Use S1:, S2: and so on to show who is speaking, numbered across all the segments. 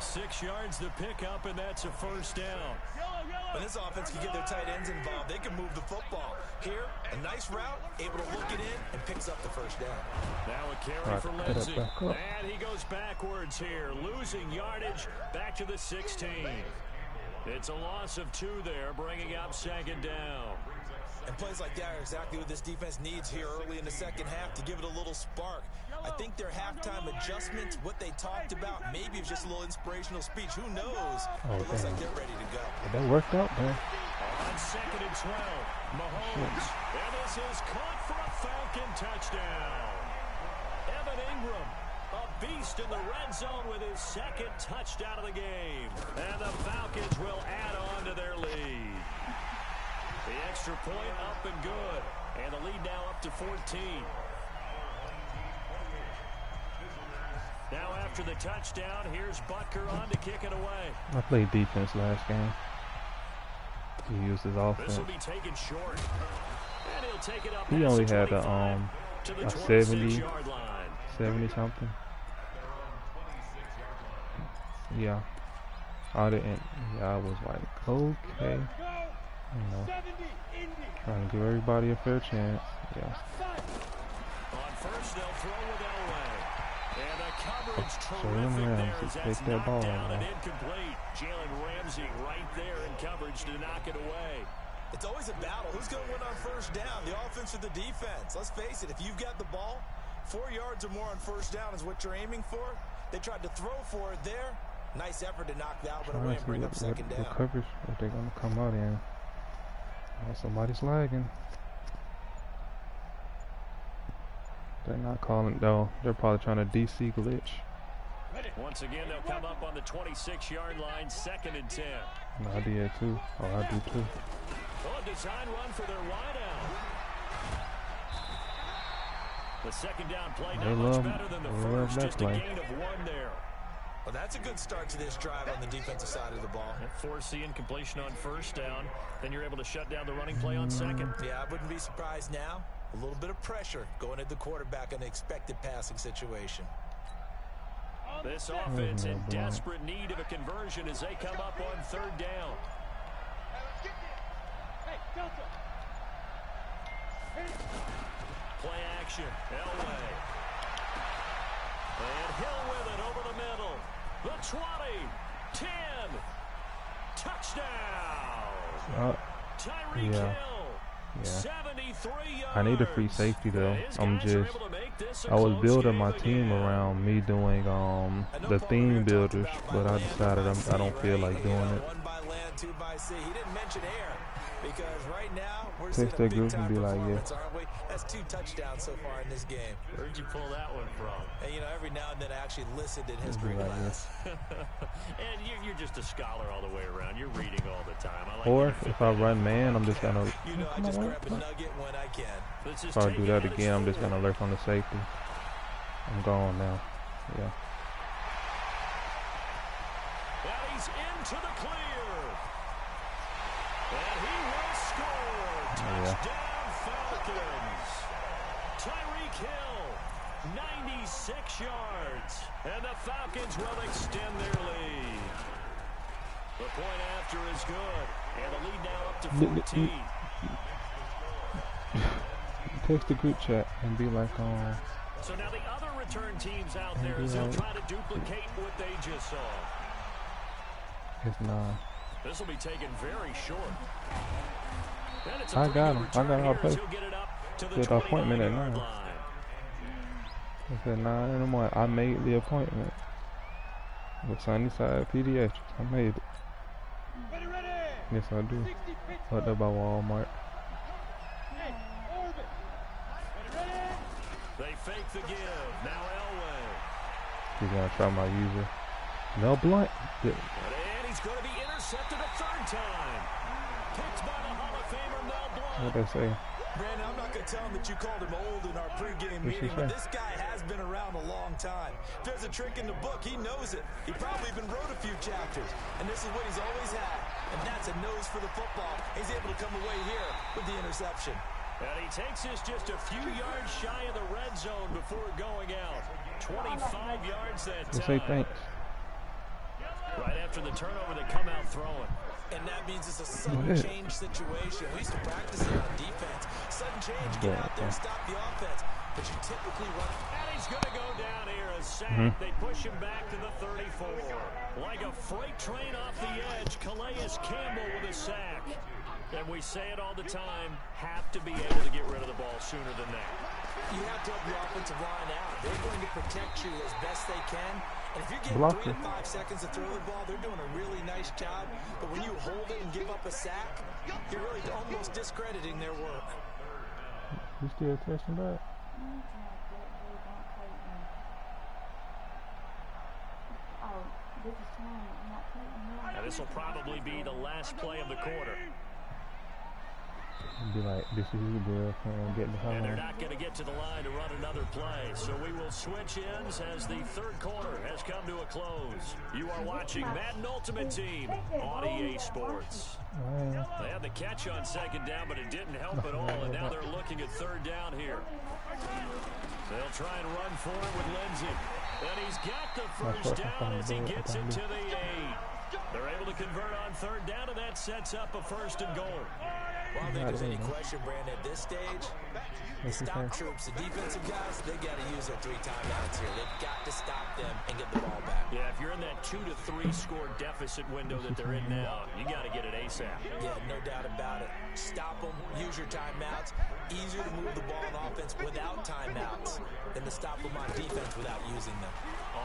S1: 6 yards to pick up, and that's a first down.
S2: When this offense can get their tight ends involved, they can move the football. Here, a nice route, able to look it in, and picks up the first down.
S1: Now a carry for Lindsey. And he goes backwards here, losing yardage back to the 16. It's a loss of 2 there, bringing up second down.
S2: And plays like that are exactly what this defense needs here early in the second half to give it a little spark. I think their halftime adjustments, what they talked about, maybe it's just a little inspirational speech. Who knows? It looks like they're ready to go.
S3: That worked out, man.
S1: On 2nd and 12, Mahomes. And this is caught for a Falcon touchdown. Evan Ingram, a beast in the red zone with his 2nd touchdown of the game. And the Falcons will add on to their lead. The extra point up and good. And the lead now up to 14. Now after the touchdown, here's Butker on to kick it away.
S3: I played defense last game. He used his offense.
S1: This will be taken short. And he'll take it up.
S3: He only had a 70 something. Yeah. I didn't. Yeah, I was like, okay. You know, trying to give everybody a fair chance. Yeah.
S1: On first, they'll throw with Elway. And the coverage
S3: So
S1: terrific there as that's
S3: take that ball
S1: knocked down and
S3: now.
S1: incomplete. Jalen Ramsey right there in coverage to knock it away.
S2: It's always a battle. Who's going to win on first down? The offense or the defense? Let's face it, if you've got the ball, 4 yards or more on first down is what you're aiming for. They tried to throw for it there. Nice effort to knock that one away and bring up second down.
S3: What coverage are they going to come out in? Oh, somebody's lagging. They're not calling, though. They're probably trying to DC glitch.
S1: Once again, they'll come up on the 26-yard line, 2nd and 10.
S3: No, I did too. Oh, I do too.
S1: Oh, a design run for their wideout. The second down play not much better than the first, just a gain of 1 there.
S2: Well, that's a good start to this drive on the defensive side of the ball.
S1: Force the incompletion on first down. Then you're able to shut down the running play on second.
S2: Yeah, I wouldn't be surprised now. A little bit of pressure going at the quarterback in the expected passing situation.
S1: This offense in desperate need of a conversion as they come up on 3rd down. Play action. Elway. And Hill with it over the middle. The 20, 10, touchdown. Tyreek Hill, 73 yards.
S3: I need a free safety though. I was building my team around me doing the theme builders, but I decided I don't feel like doing it.
S2: 1 by land, 2 by sea. He didn't mention air because right now we're
S3: Text that group and be like, yeah.
S2: Aren't we? That's 2 touchdowns so far in this game.
S1: Where'd you pull that one from?
S2: And you know, every now and then I actually listened in history class.
S1: And you're just a scholar all the way around. You're reading all the time. I like
S3: Or if I run man, I'm just gonna.
S2: You know, I just grab a nugget when I can.
S3: If I do that again, I'm just gonna lurk on the safety. I'm gone now. Yeah.
S1: And he's into the clear. And he will score. Touchdown Falcons. Tyreek Hill, 96 yards. And the Falcons will extend their lead. The point after is good. And the lead now up to 14.
S3: Text the group chat and be like,
S1: So now the other return teams out there as they'll try to duplicate what they just saw.
S3: It's not.
S1: This will be taken very short.
S3: I got him. I got our place. Good appointment at 9. It's at 9 in the morning. I made the appointment with Sunnyside Pediatrics. I made it. Yes, I do. What about Walmart?
S1: They fake the give. Now Elway.
S3: He's gonna try my user. No blunt.
S1: And he's going to be intercepted a 3rd time. Picked by the Hall of Famer Mel Blount.
S3: What'd they say?
S2: Brandon, I'm not going to tell him that you called him old in our pregame meeting, but this guy has been around a long time. If there's a trick in the book, he knows it. He probably even wrote a few chapters, and this is what he's always had, and that's a nose for the football. He's able to come away here with the interception.
S1: And he takes us just a few yards shy of the red zone before going out. 25 yards that time.
S3: Say thanks.
S1: after the turnover, they come out throwing.
S2: And that means it's a sudden change situation. We used to practice it on defense. Sudden change, get out there, stop the offense. But you typically run.
S1: And he's going to go down here, a sack. They push him back to the 34. Like a freight train off the edge, Calais Campbell with a sack. And we say it all the time, have to be able to get rid of the ball sooner than that.
S2: You have to help your offensive line out. They're going to protect you as best they can. And if you're getting 3 to 5 seconds to throw the ball, they're doing a really nice job. But when you hold it and give up a sack, you're really almost discrediting their work.
S3: You still testing back?
S1: And this will probably be the last play of the quarter.
S3: Be like, this is your girlfriend getting the hell.
S1: And they're not going to get to the line to run another play. So we will switch ends as the third quarter has come to a close. You are watching Madden Ultimate Team on EA Sports. They had the catch on second down, but it didn't help at all. And now they're looking at third down here. They'll try and run for it with Lindsey. And he's got the first down as he gets it to the 8. They're able to convert on third down, and that sets up a 1st and goal.
S2: Well, I don't think there's any question, Brandon, at this stage, the stop troops, the defensive guys, they got to use their 3 timeouts here. They've got to stop them and get the ball back.
S1: Yeah, if you're in that 2 to 3 score deficit window that they're in now, you got to get it ASAP.
S2: Yeah, no doubt about it. Stop them, use your timeouts. Easier to move the ball on offense without timeouts than to stop them on defense without using them.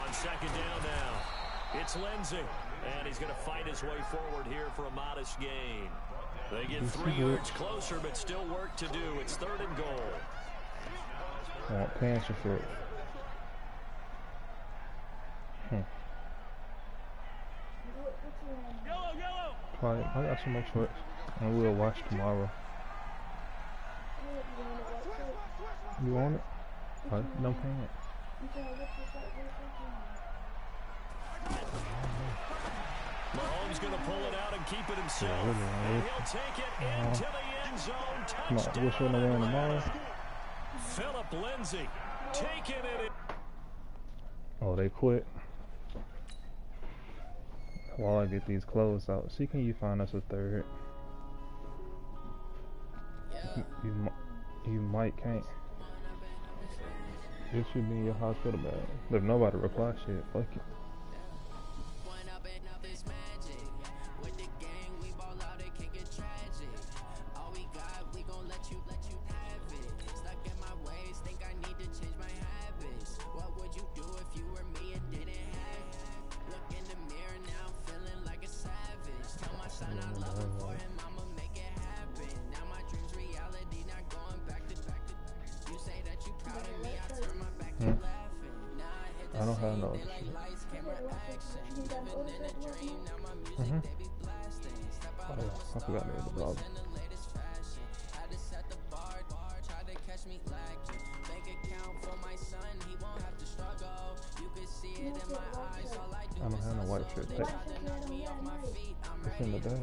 S1: On second down now, it's Lindsey, and he's going to fight his way forward here for a modest gain. They get 3 yards closer, but still work to do. It's 3rd and goal.
S3: Panther fit.
S1: Yellow.
S3: I got so much for it, and we'll watch tomorrow. You want it? No pants.
S1: Mahomes going to pull it out and keep it himself. And he'll take it into the end zone. Touchdown.
S3: Which one are wearing tomorrow?
S1: Philip Lindsay taking it.
S3: Oh, they quit. While I get these clothes out, see, can you find us a third? You might can't. It should be in your hospital bag. If nobody reply shit, fuck it. I don't have no shit. Oh, yeah. I forgot to hit the blog. I don't have no white shirt. It's in the bag.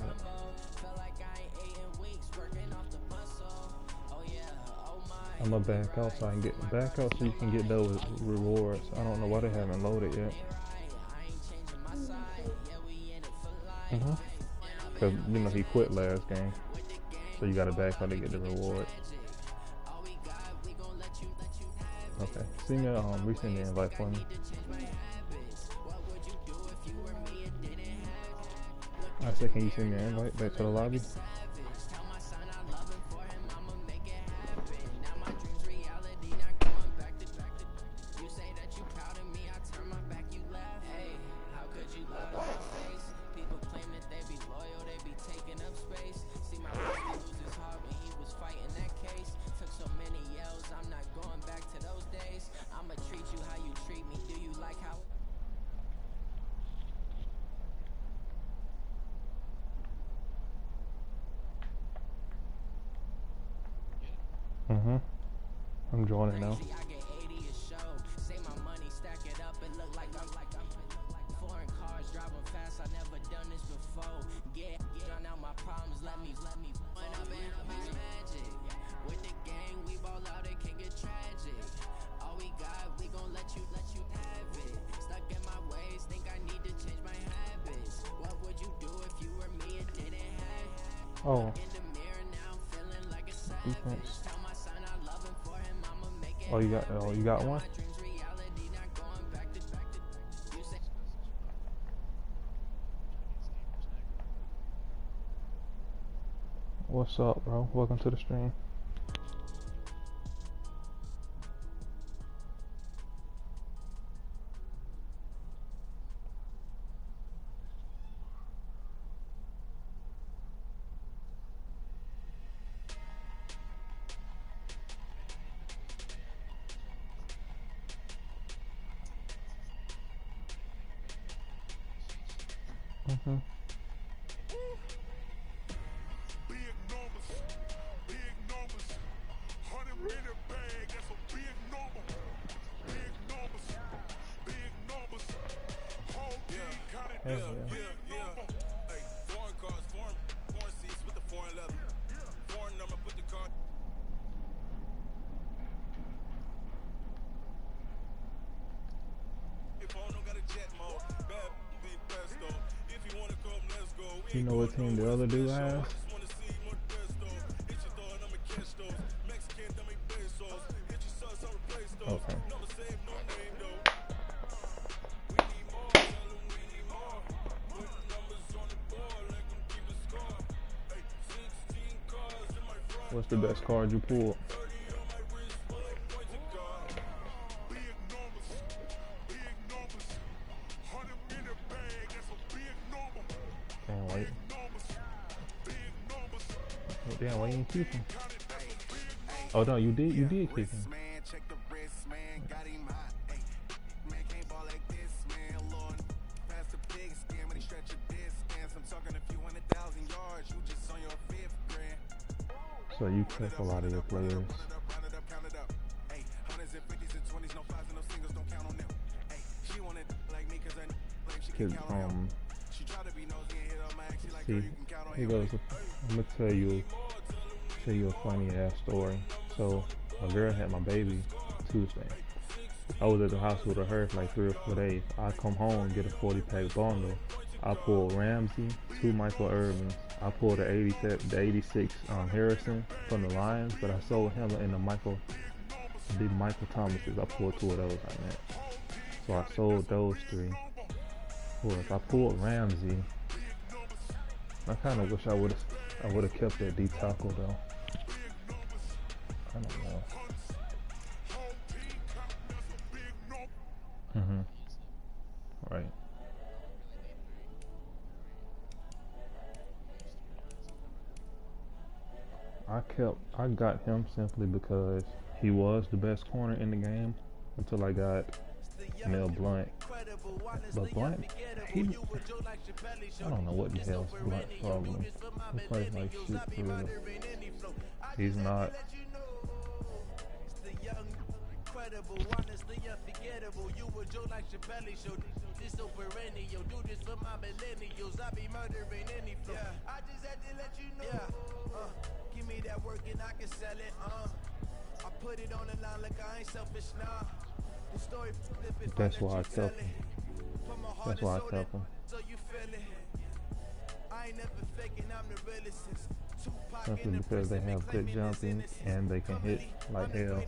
S3: I'm gonna back out so I can get back out so you can get those rewards. I don't know why they haven't loaded yet. Cause you know he quit last game, so you gotta back out to get the reward. Okay, send me resend the invite for me. I said, can you send me an invite back to the lobby? I'm joining now. Oh. Defense. Oh, you got one? What's up, bro? Welcome to the stream. Mm-hmm. You know what team the other dude has? Okay. What's the best card you pulled? Can't wait. Oh, damn, why you didn't keep him? Oh no, you did keep him. So you clip a lot of your players. See, here goes. I'm gonna tell you a funny ass story. So a girl had my baby Tuesday. I was at the hospital with her for like 3 or 4 days. I come home and get a 40-pack bundle. I pulled Ramsey, 2 Michael Irvins. I pulled the 86 Harrison from the Lions, but I sold him in the Michael Thomases. I pulled 2 of those on that. So I sold those 3. I pulled Ramsey. I kind of wish I would have kept that D tackle though. I don't know. Right. I got him simply because he was the best corner in the game until I got Mel Blunt. But Blunt, I don't know what the hell's Blunt's problem. He plays like shit for real. He's not.
S4: Give me that work and I can sell it. I put it on the line like I ain't selfish now. The story
S3: That's why I kept him. That's why I kept him.
S4: So you feel it. I ain't never faking, I'm the realest.
S3: Simply because they have good jumping and they can hit like hell.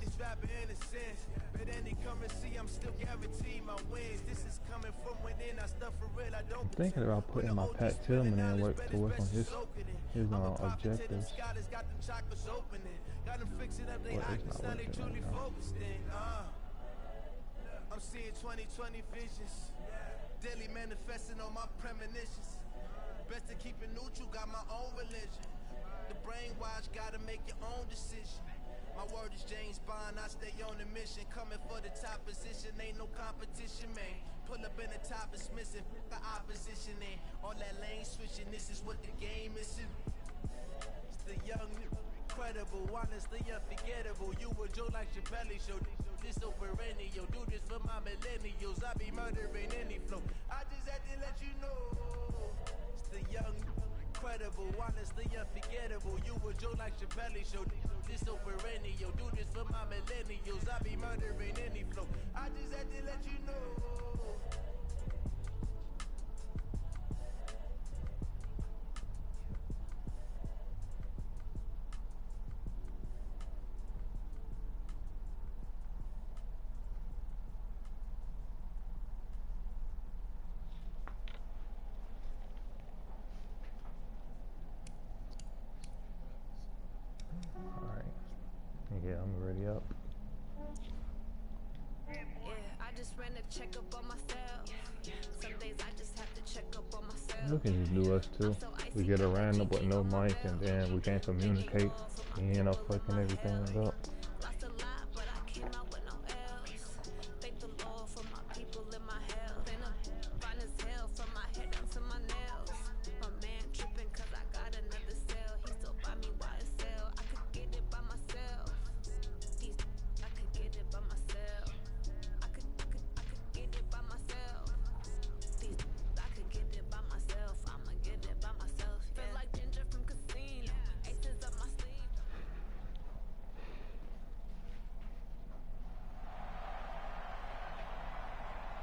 S3: I'm thinking about putting my Pat Tillman in to work on his objectives. But it's not working right now.
S4: I'm seeing 20/20 visions, daily manifesting on my premonitions. Best to keep it neutral, got my own religion. The brainwash, gotta make your own decision. My word is James Bond, I stay on the mission. Coming for the top position, ain't no competition, man. Pull up in the top, it's missing, the opposition ain't. All that lane switching, this is what the game is. It's the young, incredible, honestly unforgettable. You a Joe like Chappelle show. This so perennial, do this for my millennials. I be murdering any flow. I just had to let you know. It's the young, incredible, honestly unforgettable. You a Joe like Chappelle show. This so perennial, do this for my millennials. I be murdering any flow. I just had to let you know.
S3: I'm already up.
S5: Yeah, I just ran a checkup on myself. Some days I just have to check up on myself.
S3: We can just do us too. We get a random with no mic and then we can't communicate. We end up fucking everything up.
S5: Lost a lot, but I came out with no else. Thank the Lord for my people and my health. And I'm fine as hell from my head down to my nails. My man tripping cause I got another cell. He still buy me YSL. I could get it by myself. I could get it by myself. I could get it by myself. I could get it by myself. I'ma get it by myself. Feel like Ginger from Casino. Aces up my sleeve.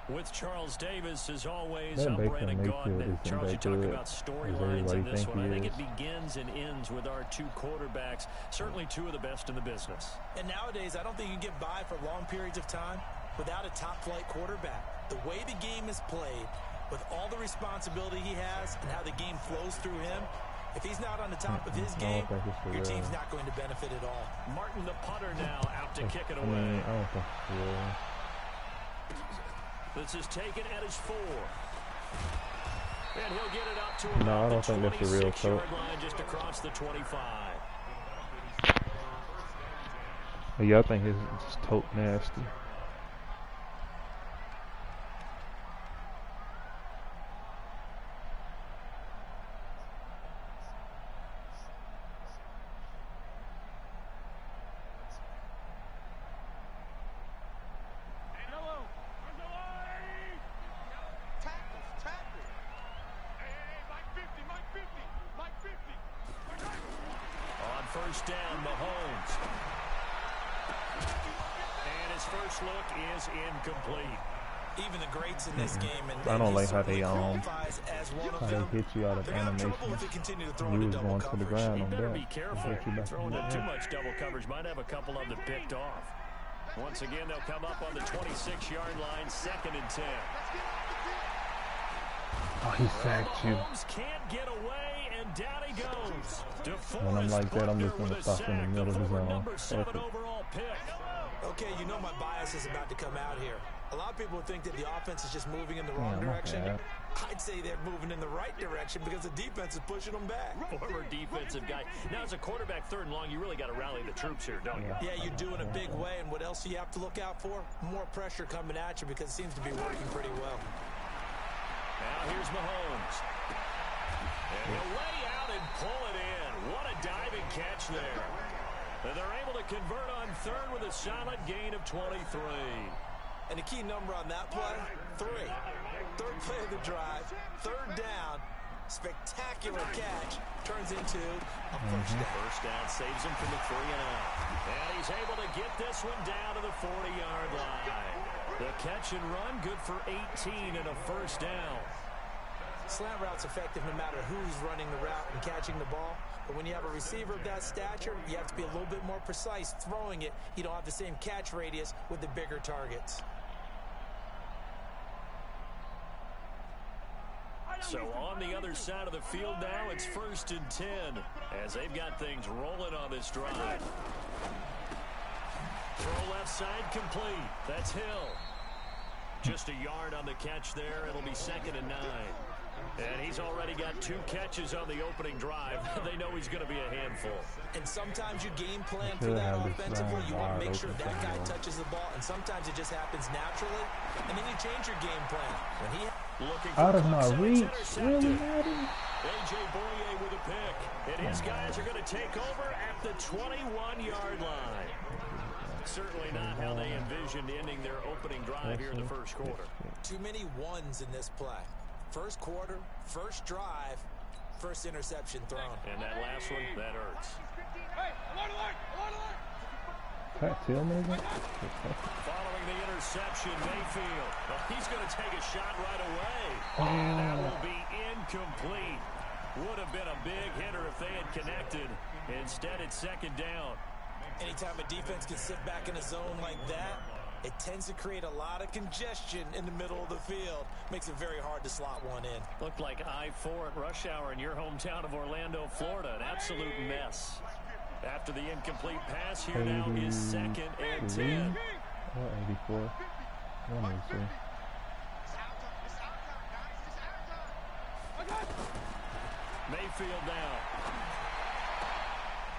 S1: With Charles Davis, as always,
S3: That
S1: I'm
S3: Baker
S1: Brandon Gaudin.
S3: Mayfield
S1: Charles, you
S3: isn't
S1: talk
S3: that good
S1: about
S3: as
S1: storylines in
S3: everybody
S1: this one. I think
S3: he
S1: it
S3: is.
S1: begins and ends with our two quarterbacks, certainly two of the best in the business.
S2: And nowadays, I don't think you can get by for long periods of time without a top-flight quarterback. The way the game is played, with all the responsibility he has and how the game flows through him, if he's not on the top of his game, your team's not going to benefit at all.
S1: Martin, the punter, now out to kick it
S3: I
S1: away.
S3: mean, I don't think it's real.
S1: This is taken at his 4. And he'll get it up to about
S3: No, I don't think
S1: the
S3: that's a real
S1: 26-yard line just across the 25.
S3: Yeah, I think it's just tote nasty.
S1: First down, Mahomes. And his first look is incomplete.
S2: Even the greats in this game, and
S3: I don't like how they
S2: hit
S3: you out of animation. You was going to the ground on
S1: better
S3: that.
S1: be careful. Throwing in too much double coverage might have a couple of them picked off. Once again, they'll come up on the 26-yard line, 2nd and 10.
S3: Oh, he sacked you.
S1: Mahomes can't get away, and down he goes.
S3: When I'm like that, I'm just going to stop in the middle of the zone.
S1: Number 7 overall pick.
S2: Okay, you know my bias is about to come out here. A lot of people think that the offense is just moving in the wrong direction. I'd say they're moving in the right direction because the defense is pushing them back.
S1: Former defensive guy. Now, as a quarterback, 3rd and long, you really got to rally the troops here, don't you?
S2: Yeah, you do in a big way. And what else do you have to look out for? More pressure coming at you because it seems to be working pretty well.
S1: Now here's Mahomes. And he'll lay out and pull it in. What a diving catch there. And they're able to convert on 3rd with a solid gain of 23.
S2: And the key number on that play, 3. 3rd play of the drive, 3rd down, spectacular catch, turns into a first down.
S1: First down saves him from the 3 and out. And he's able to get this one down to the 40-yard line. The catch and run, good for 18 and a first down.
S2: Slant route's effective no matter who's running the route and catching the ball. But when you have a receiver of that stature, you have to be a little bit more precise throwing it. You don't have the same catch radius with the bigger targets.
S1: So on the other side of the field now, it's 1st and 10 as they've got things rolling on this drive. Throw left side complete. That's Hill. Just a yard on the catch there. It'll be 2nd and 9. And he's already got 2 catches on the opening drive. They know he's going to be a handful.
S2: And sometimes you game plan for that offensively. You want to make sure that guy touches the ball. And sometimes it just happens naturally. And then you change your game plan. When he
S1: looking for
S3: out of my reach, really, Madden?
S1: A.J. Boye with a pick. And his guys are going to take over at the 21-yard line. Certainly not how they envisioned ending their opening drive here in the first quarter.
S2: Too many ones in this play. First quarter, first drive, first interception thrown.
S1: And that last one, that hurts.
S3: Pat Tillman?
S1: Following the interception, Mayfield. Well, he's going to take a shot right away. And that will be incomplete. Would have been a big hitter if they had connected. Instead, it's 2nd down.
S2: Anytime a defense can sit back in a zone like that, it tends to create a lot of congestion in the middle of the field. Makes it very hard to slot one in.
S1: Looked like I-4 at rush hour in your hometown of Orlando, Florida. An absolute mess. After the incomplete pass, here now is 2nd and 10.
S3: Or 84. One of the two.
S1: Mayfield now.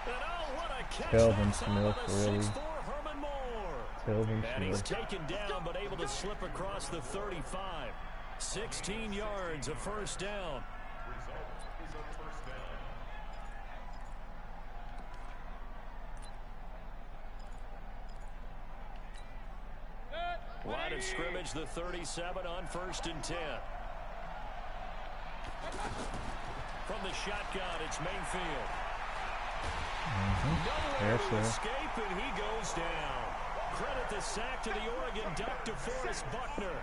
S1: And oh, what a catch.
S3: Kelvin Smith, really.
S1: 6'4" Herman Moore.
S3: Kelvin
S1: And he's
S3: Smith.
S1: taken down, but able to slip across the 35. 16 yards, a first down. Line of scrimmage, the 37 on 1st and 10. From the shotgun, it's Mayfield. Nowhere to escape, and he goes down. Credit the sack to the Oregon Duck, DeForest Buckner.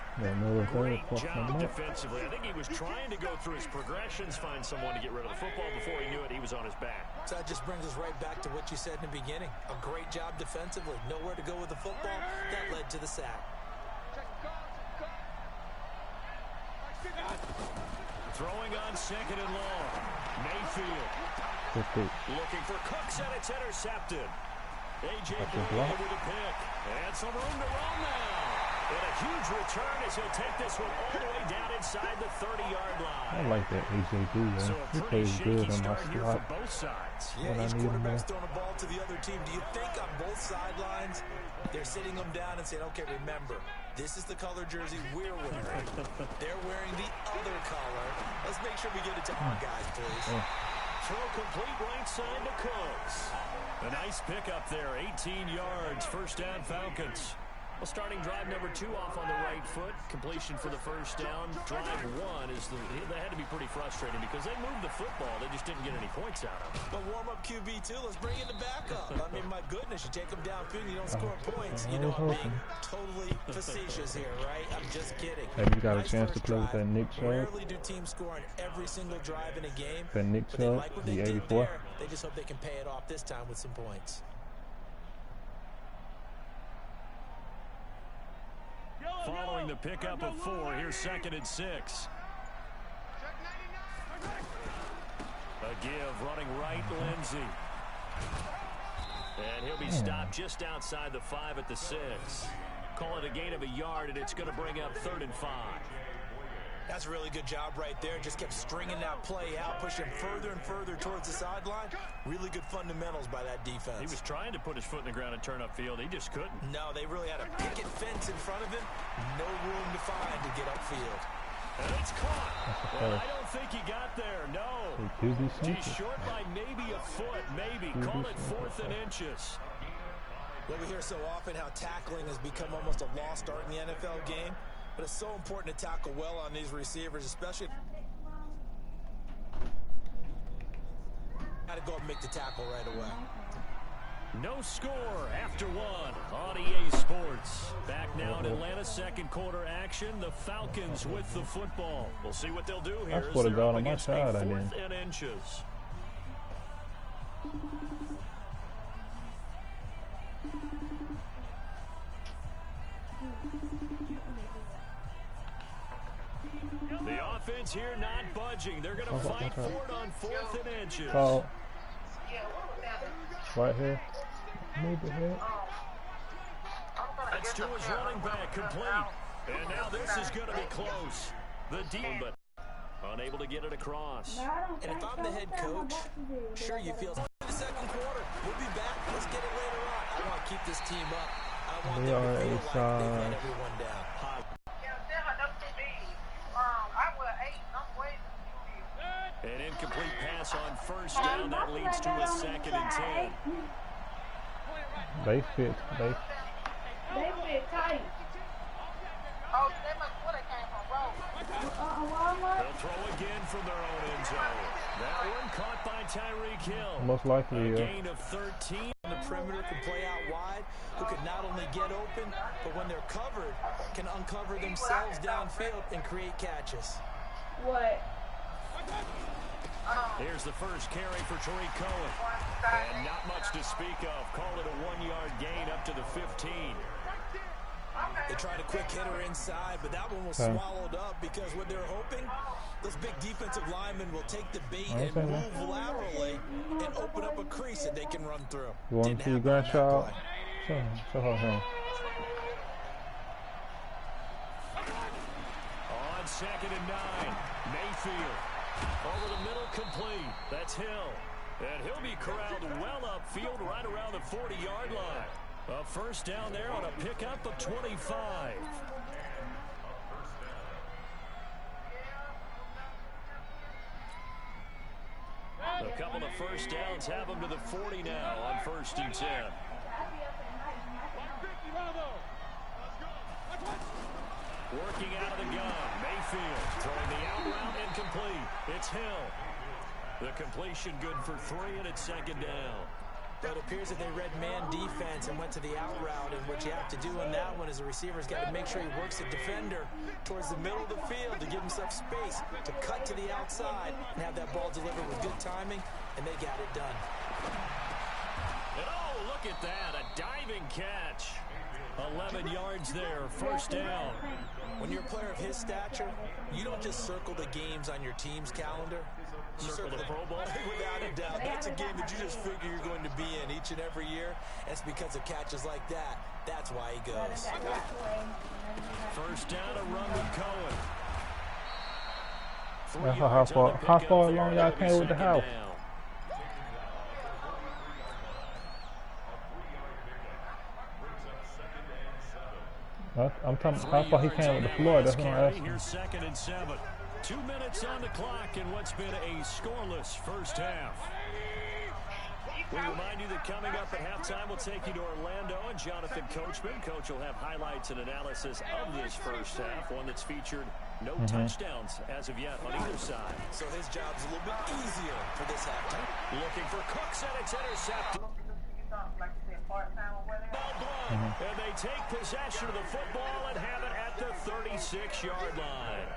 S1: Great job defensively. I think he was trying to go through his progressions, find someone to get rid of the football. Before he knew it, he was on his back.
S2: So that just brings us right back to what you said in the beginning. A great job defensively. Nowhere to go with the football. That led to the sack.
S1: Throwing on 2nd and long. Mayfield. Looking for Cooks, and it's intercepted. A.J. Brown with a pick. And some room to run now. And a huge return as he'll take this one all the way down inside the 30-yard line.
S3: I like that A.J. Brown.
S1: So
S3: He plays good on my slot.
S1: Both sides.
S2: Yeah, each quarterback's throwing a ball to the other team. Do you think on both sidelines they're sitting them down and saying, okay, remember, this is the color jersey we're wearing. They're wearing the other color. Let's make sure we get it to our guys, please.
S1: Throw complete right side to Cooks. A nice pickup there, 18 yards, first down Falcons. Well, starting drive number 2 off on the right foot. Completion for the first down. Drive 1 is they had to be pretty frustrating because they moved the football. They just didn't get any points out of it.
S2: But warm-up QB, too. Let's bring in the backup. I mean, my goodness, you take them downfield, you don't score points. You know, I'm being totally facetious here, right? I'm just kidding.
S3: Have you got a chance to play with that Nick Chubb?
S2: Rarely do teams score on every single drive in a game.
S3: That Nick Chubb, the 84.
S2: They just hope they can pay it off this time with some points.
S1: Following the pickup of 4, here's 2nd and 6. A give, running right, Lindsey. And he'll be stopped just outside the 5 at the 6. Call it a gain of a yard, and it's going to bring up 3rd and 5.
S2: That's a really good job right there. Just kept stringing that play out, pushing further and further towards the sideline. Really good fundamentals by that defense. He
S1: was trying to put his foot in the ground and turn upfield. He just couldn't.
S2: No, they really had a picket fence in front of him. No room to find to get upfield.
S1: And it's caught. Well, I don't think he got there. No. He's short by maybe a foot, maybe. Call it 4th and inches.
S2: Well, we hear so often how tackling has become almost a lost art in the NFL game. But it's so important to tackle well on these receivers, especially. Got to go and make the tackle right away.
S1: No score after 1 on EA Sports. Back now in Atlanta's second quarter action. The Falcons with the football. We'll see what they'll do here.
S3: I swear to God, on my side, I didn't.
S1: 4th and inches. The offense here not budging. They're going to fight for it on 4th and inches.
S3: Call. Right here. Move it here.
S1: That's to his running back, complete. And now this is going to be close. The deep, but unable to get it across.
S2: And if I'm the head coach, sure you feel. The second quarter, we'll be back. Let's get it later on. I want to keep this team up. I want them to feel like they've let everyone down.
S1: An incomplete pass on first down. That leads to a 2nd and 10.
S3: They fit tight.
S6: Oh, they must would have came from Rose.
S1: They'll throw again from their own end zone. That one caught by Tyreek Hill.
S3: Most likely,
S1: a gain of 13.
S2: On the perimeter can play out wide, who can not only get open, but when they're covered, can uncover themselves downfield and create catches.
S6: What?
S1: Here's the first carry for Tariq Cohen. And not much to speak of. Call it a 1-yard gain up to the 15.
S6: Okay.
S2: They tried a quick hitter inside, but that one was swallowed up because what they're hoping, those big defensive linemen will take the bait and move laterally and open up a crease that they can run through.
S3: You want to see your grandchild? Show her him.
S1: On 2nd and 9, Mayfield. Over the middle, complete. That's Hill. And he'll be corralled well upfield right around the 40-yard line. A first down there on a pickup of 25. A couple of first downs have them to the 40 now on 1st and 10. Working out of the gun, Mayfield throwing the out route incomplete. It's Hill. The completion good for 3, and it's 2nd down.
S2: But it appears that they read man defense and went to the out route, and what you have to do on that one is the receiver's got to make sure he works the defender towards the middle of the field to give himself space to cut to the outside and have that ball delivered with good timing, and they got it done.
S1: And oh, look at that, a diving catch. 11 yards there, first down.
S2: When you're a player of his stature, you don't just circle the games on your team's calendar. You circle the Pro Bowl? Without a doubt. That's a game that you just figure you're going to be in each and every year. It's because of catches like that. That's why he goes.
S1: First down, a run with Cohen.
S3: How far along y'all came with the house? I'm talking how far he came with the floor. That's what I'm asking.
S1: Here's 2nd and 7. 2 minutes on the clock in what's been a scoreless first half. We remind you that coming up at halftime, we'll take you to Orlando and Jonathan Coachman. Coach will have highlights and analysis of this first half, one that's featured no touchdowns as of yet on either side.
S2: So his job's a little bit easier for this halftime.
S1: Looking for Cooks, and it's intercepted. And they take possession of the football and have it at the 36-yard line.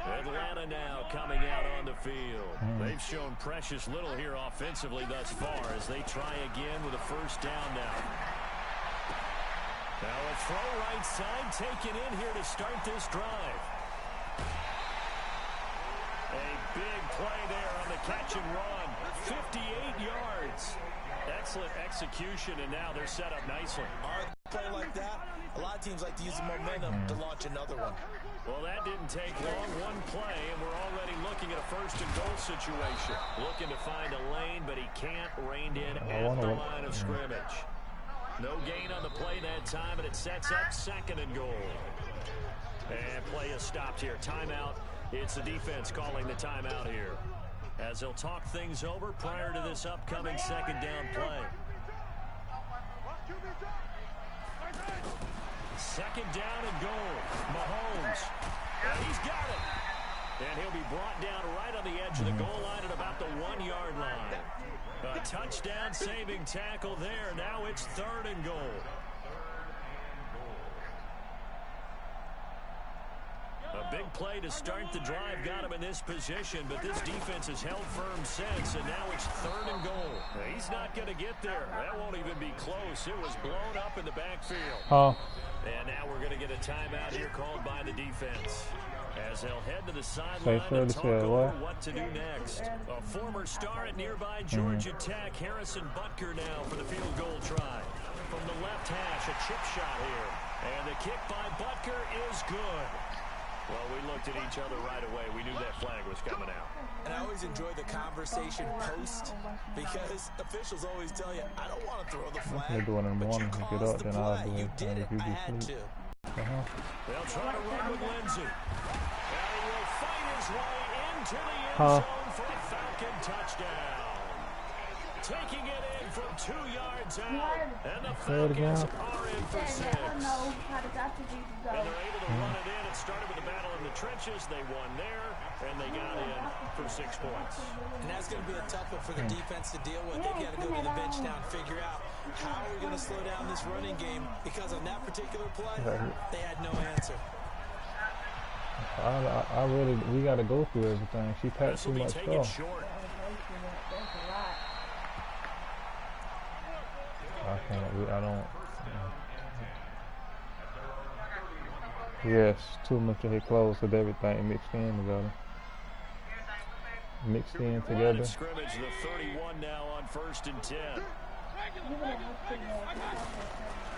S1: Atlanta now coming out on the field. They've shown precious little here offensively thus far as they try again with a first down now. Now a throw right side taken in here to start this drive. A big play there on the catch and run. 58 yards. Excellent execution, and now they're set up nicely.
S2: Hard play like that, a lot of teams like to use the momentum to launch another one.
S1: Well, that didn't take long. One play, and we're already looking at a first and goal situation. Looking to find a lane, but he can't rein in at the line of scrimmage. No gain on the play that time, and it sets up 2nd and goal. And play is stopped here. Timeout. It's the defense calling the timeout here, as they'll talk things over prior to this upcoming 2nd down play. 2nd down and goal. Mahomes. And he's got it. And he'll be brought down right on the edge of the goal line at about the 1-yard line. A touchdown saving tackle there. Now it's 3rd and goal. A big play to start the drive got him in this position, but this defense has held firm since, and now it's 3rd and goal. He's not going to get there. That won't even be close. It was blown up in the backfield. And now we're going to get a timeout here called by the defense, as they'll head to the sideline and talk over what to do next. A former star at nearby Georgia Tech, Harrison Butker now for the field goal try. From the left hash, a chip shot here. And the kick by Butker is good. Well, we looked at each other right away. We knew that flag was coming out.
S2: And I always enjoy the conversation post, because officials always tell you, I don't want to throw the flag, but you caused the play. You did it. I had to.
S1: They'll try to run with Lindsey. And he will fight his way into the end zone for a Falcon touchdown. Taking it in from 2 yards out. And the Falcons are in for 6. And they're able to run it in. It started with a battle in the trenches. They won there, and they got in for 6 points.
S2: And that's going to be a tough one for the defense to deal with. They've got to go to the bench now and figure out how are we going to slow down this running game, because on that particular play, they had no answer.
S3: We got to go through everything. She packed too much stuff. I don't. Yes, too much of his clothes with everything mixed in together. Mixed in together.
S1: Scrimmage, the 31 now on 1st and 10.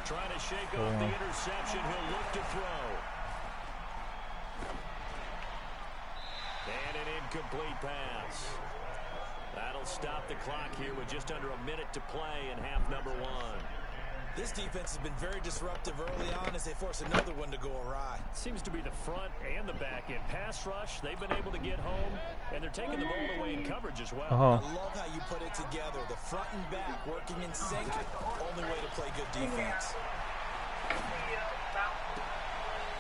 S1: Trying to shake off the interception. He'll look to throw. And an incomplete pass. That'll stop the clock here with just under a minute to play in half number 1.
S2: This defense has been very disruptive early on as they force another one to go awry.
S1: Seems to be the front and the back end. Pass rush, they've been able to get home, and they're taking the ball away in coverage as well.
S2: I love how you put it together. The front and back working in sync. Only way to play good defense.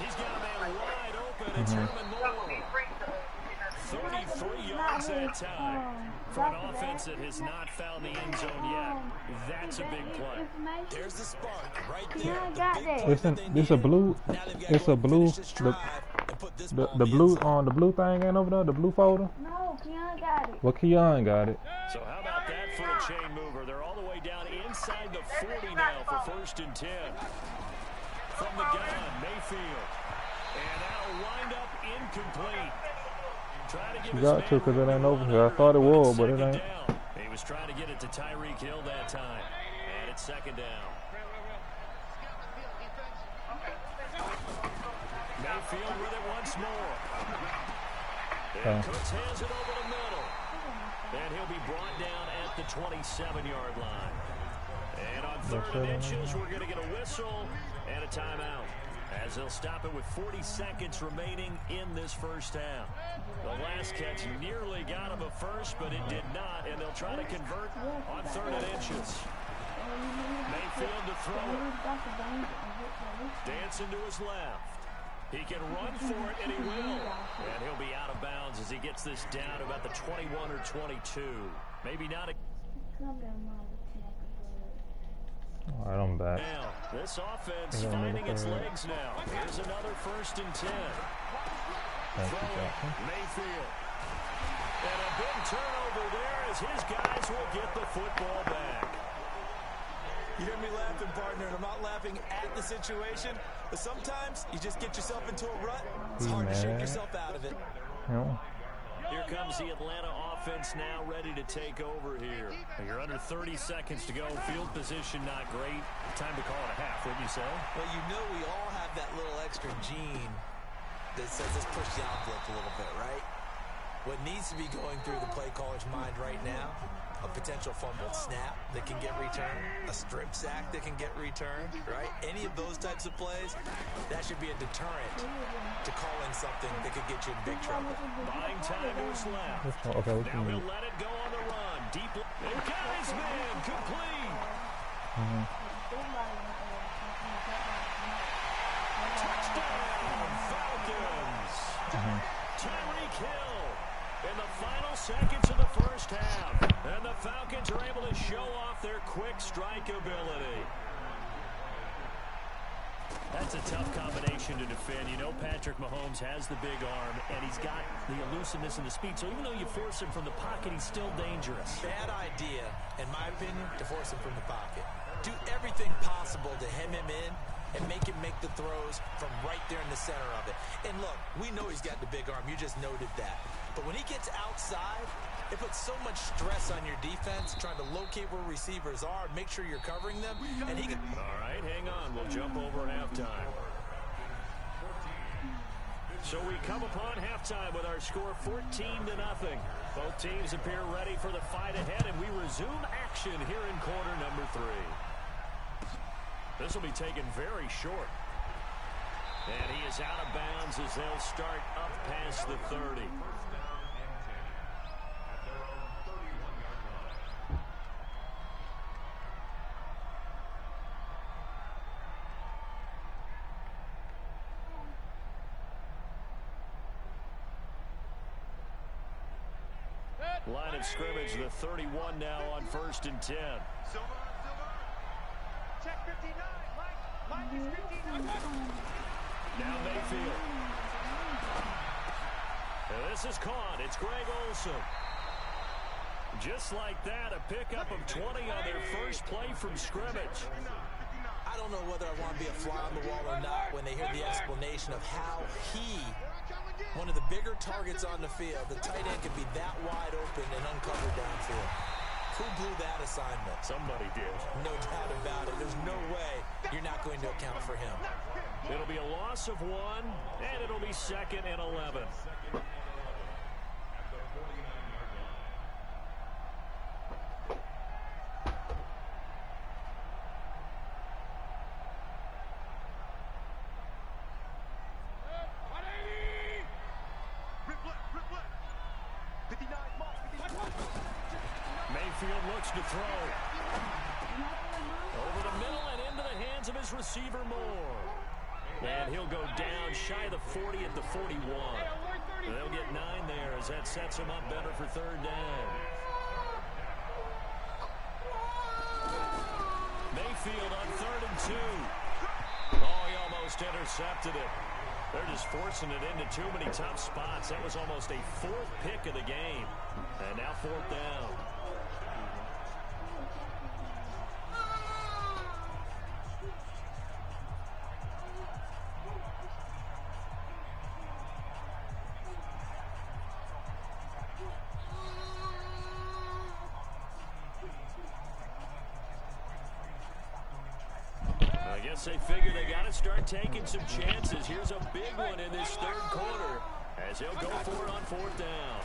S1: He's got a man wide open. It's Herman Moore. 33 yards that time. For an offense that has not found the end zone yet, that's a big play.
S2: There's the spark right there.
S3: It's a blue. It's a blue. The blue on the blue thing ain't over there. The blue folder.
S6: No, Keon got it.
S3: Well, Keon got it.
S1: So how about that for a chain mover? They're all the way down inside the 40 now for 1st and 10. From the gun, Mayfield, and that'll wind up incomplete.
S3: You got to, because it ain't over here. I thought it was, but it ain't.
S1: He was trying to get it to Tyreek Hill that time. And it's 2nd down. Mayfield with it once more. And Cooks hands it over the middle. And he'll be brought down at the 27-yard line. And on 3rd and inches, we're going to get a whistle and a timeout, as they'll stop it with 40 seconds remaining in this first half. The last catch nearly got him a first, but it did not, and they'll try to convert on 3rd and inches. Mayfield to throw it. Dancing to his left. He can run for it, and he will. And he'll be out of bounds as he gets this down to about the 21 or 22. Maybe not a...
S3: All right, I'm back.
S1: Now, this offense finding its legs now. Here's another 1st and 10. Mayfield. And a big turnover there as his guys will get the football back.
S2: You hear me laughing, partner, and I'm not laughing at the situation, but sometimes you just get yourself into a rut. It's hard to shake yourself out of it.
S3: No.
S1: Here comes the Atlanta offense now ready to take over here. You're under 30 seconds to go. Field position not great. Time to call it a half, wouldn't you say?
S2: Well, you know we all have that little extra gene that says let's push the envelope a little bit, right? What needs to be going through the play caller's mind right now, a potential fumbled snap that can get returned, a strip sack that can get returned, right? Any of those types of plays, that should be a deterrent to calling something that could get you in big trouble.
S1: Buying time to his left.
S3: Okay,
S1: now he'll let it go on the run. Deep. And got his man complete. Touchdown, Falcons. Tyreek Hill in the final seconds of the first half. And the Falcons are able to show off their quick strike ability. That's a tough combination to defend. You know Patrick Mahomes has the big arm, and he's got the elusiveness and the speed. So even though you force him from the pocket, he's still dangerous.
S2: Bad idea, in my opinion, to force him from the pocket. Do everything possible to hem him in and make him make the throws from right there in the center of it. And look, we know he's got the big arm. You just noted that. But when he gets outside, it puts so much stress on your defense trying to locate where receivers are, make sure you're covering them, and he can...
S1: All right, hang on. We'll jump over halftime. So we come upon halftime with our score 14-0. Both teams appear ready for the fight ahead, and we resume action here in quarter number 3. This will be taken very short. And he is out of bounds as they'll start up past the 30. Line of scrimmage, the 31 now on 1st and 10.
S7: Check 59. Mike is 59.
S1: Now Mayfield. And this is caught. It's Greg Olsen. Just like that, a pickup of 20 on their first play from scrimmage.
S2: I don't know whether I want to be a fly on the wall or not when they hear the explanation of how he, one of the bigger targets on the field, the tight end, can be that wide open and uncovered downfield. Who blew that assignment?
S1: Somebody did.
S2: No doubt about it. There's no way you're not going to account for him.
S1: It'll be a loss of 1, and it'll be 2nd and 11. Mayfield looks to throw. Over the middle and into the hands of his receiver Moore. And he'll go down shy of the 40 at the 41. They'll get 9 there as that sets him up better for 3rd down. Mayfield on 3rd and 2. Oh, he almost intercepted it. They're just forcing it into too many tough spots. That was almost a 4th pick of the game. And now 4th down. I guess they figure they got to start taking some chances. Here's a big one in this 3rd quarter as he'll go for it on 4th down.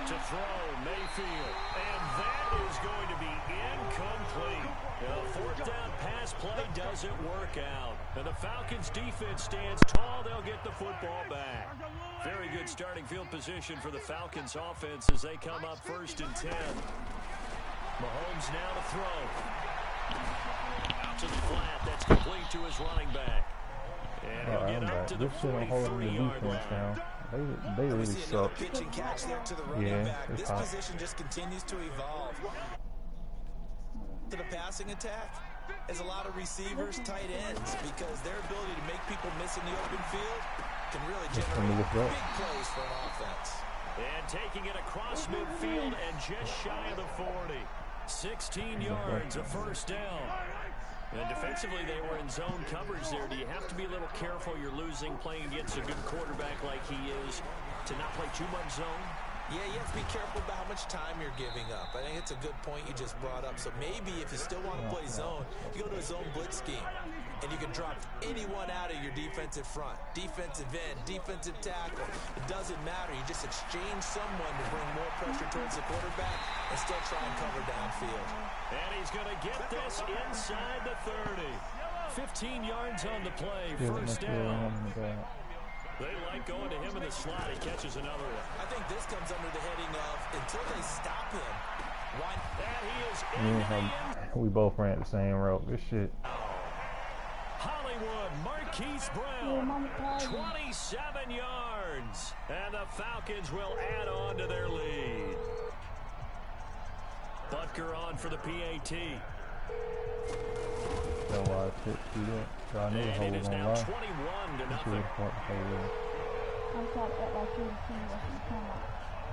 S1: To throw, Mayfield. And that is going to be incomplete. The 4th down pass play doesn't work out. And the Falcons defense stands tall. They'll get the football back. Very good starting field position for the Falcons offense as they come up 1st and 10. Mahomes now to throw. Out to the flat. That's complete to his running back. And he'll get up to the 43-yard line.
S3: They really suck.
S2: Pitch and catch there to the running back. This position just continues to evolve. To the passing attack is a lot of receivers, tight ends, because their ability to make people miss in the open field can really generate big plays for an offense.
S1: And taking it across midfield and just shy of the 40. 16 yards, a 1st down. And defensively, they were in zone coverage there. Do you have to be a little careful you're losing playing against a good quarterback like he is to not play too much zone?
S2: Yeah, you have to be careful about how much time you're giving up. I think it's a good point you just brought up. So maybe if you still want to play zone, you go to a zone blitz scheme. And you can drop anyone out of your defensive front. Defensive end, defensive tackle. It doesn't matter. You just exchange someone to bring more pressure towards the quarterback and still try and cover downfield.
S1: And he's going to get this inside the 30. 15 yards on the play, 1st down. They like going to him in the slot. He catches another one.
S2: I think this comes under the heading of until they stop him.
S1: And he is in.
S3: We both ran the same route. Good shit.
S1: Hollywood, Marquise Brown, 27 yards. And the Falcons will add on to their lead. Butker on for the PAT.
S3: That's why I took you that. So I knew the whole was
S1: now 21-0.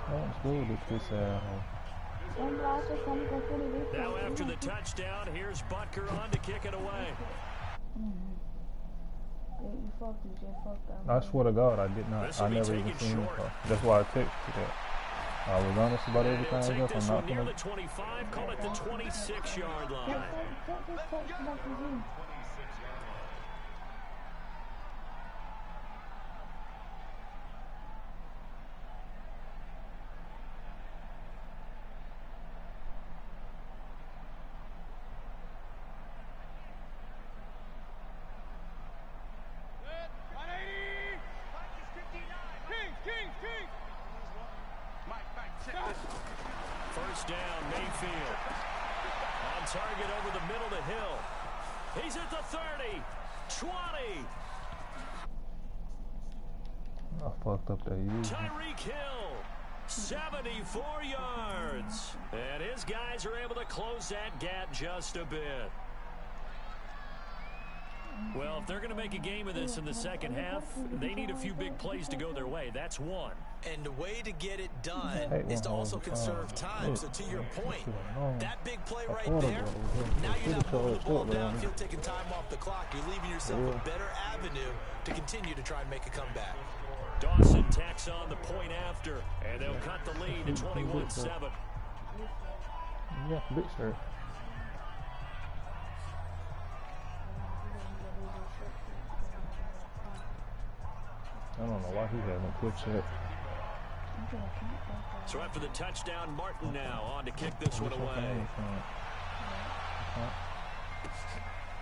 S3: That's good with this
S1: Now after the touchdown, here's Butker on to kick it away.
S3: I swear to God, I did not. I never even seen it. That's why I texted that. I was honest about everything else. I'm not
S1: near the 25, call it the 26-yard line. First down, Mayfield. On target over the middle to Hill. He's at the 30, 20.
S3: I fucked up that user.
S1: Tyreek Hill, 74 yards. And his guys are able to close that gap just a bit. Well, if they're going to make a game of this in the second half, they need a few big plays to go their way. That's one.
S2: And the way to get it done is to also conserve time. So to your point, that big play right there, now you're not moving the ball downfield, taking time off the clock. You're leaving yourself a better avenue to continue to try and make a comeback.
S1: Dawson tacks on the point after, and they'll cut the lead to 21-7.
S3: Yeah, big sir. I don't know why he hasn't pushed it.
S1: So after the touchdown, Martin now on to kick this one away.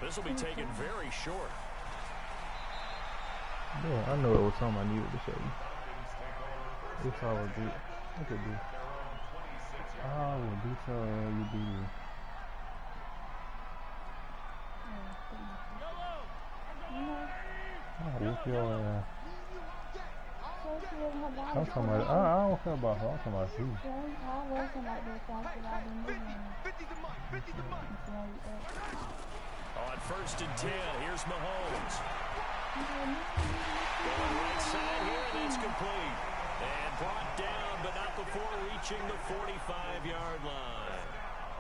S1: This will be taken very short.
S3: Yeah, I know it was something I needed to show you. It's all good. Look at this. Oh, this you do. Oh, whoop your ass. I'm talking about, I don't care about her, I'm talking about you.
S1: On 1st and 10, here's Mahomes. Going right side here, and it's complete. And brought down, but not before reaching the 45-yard line.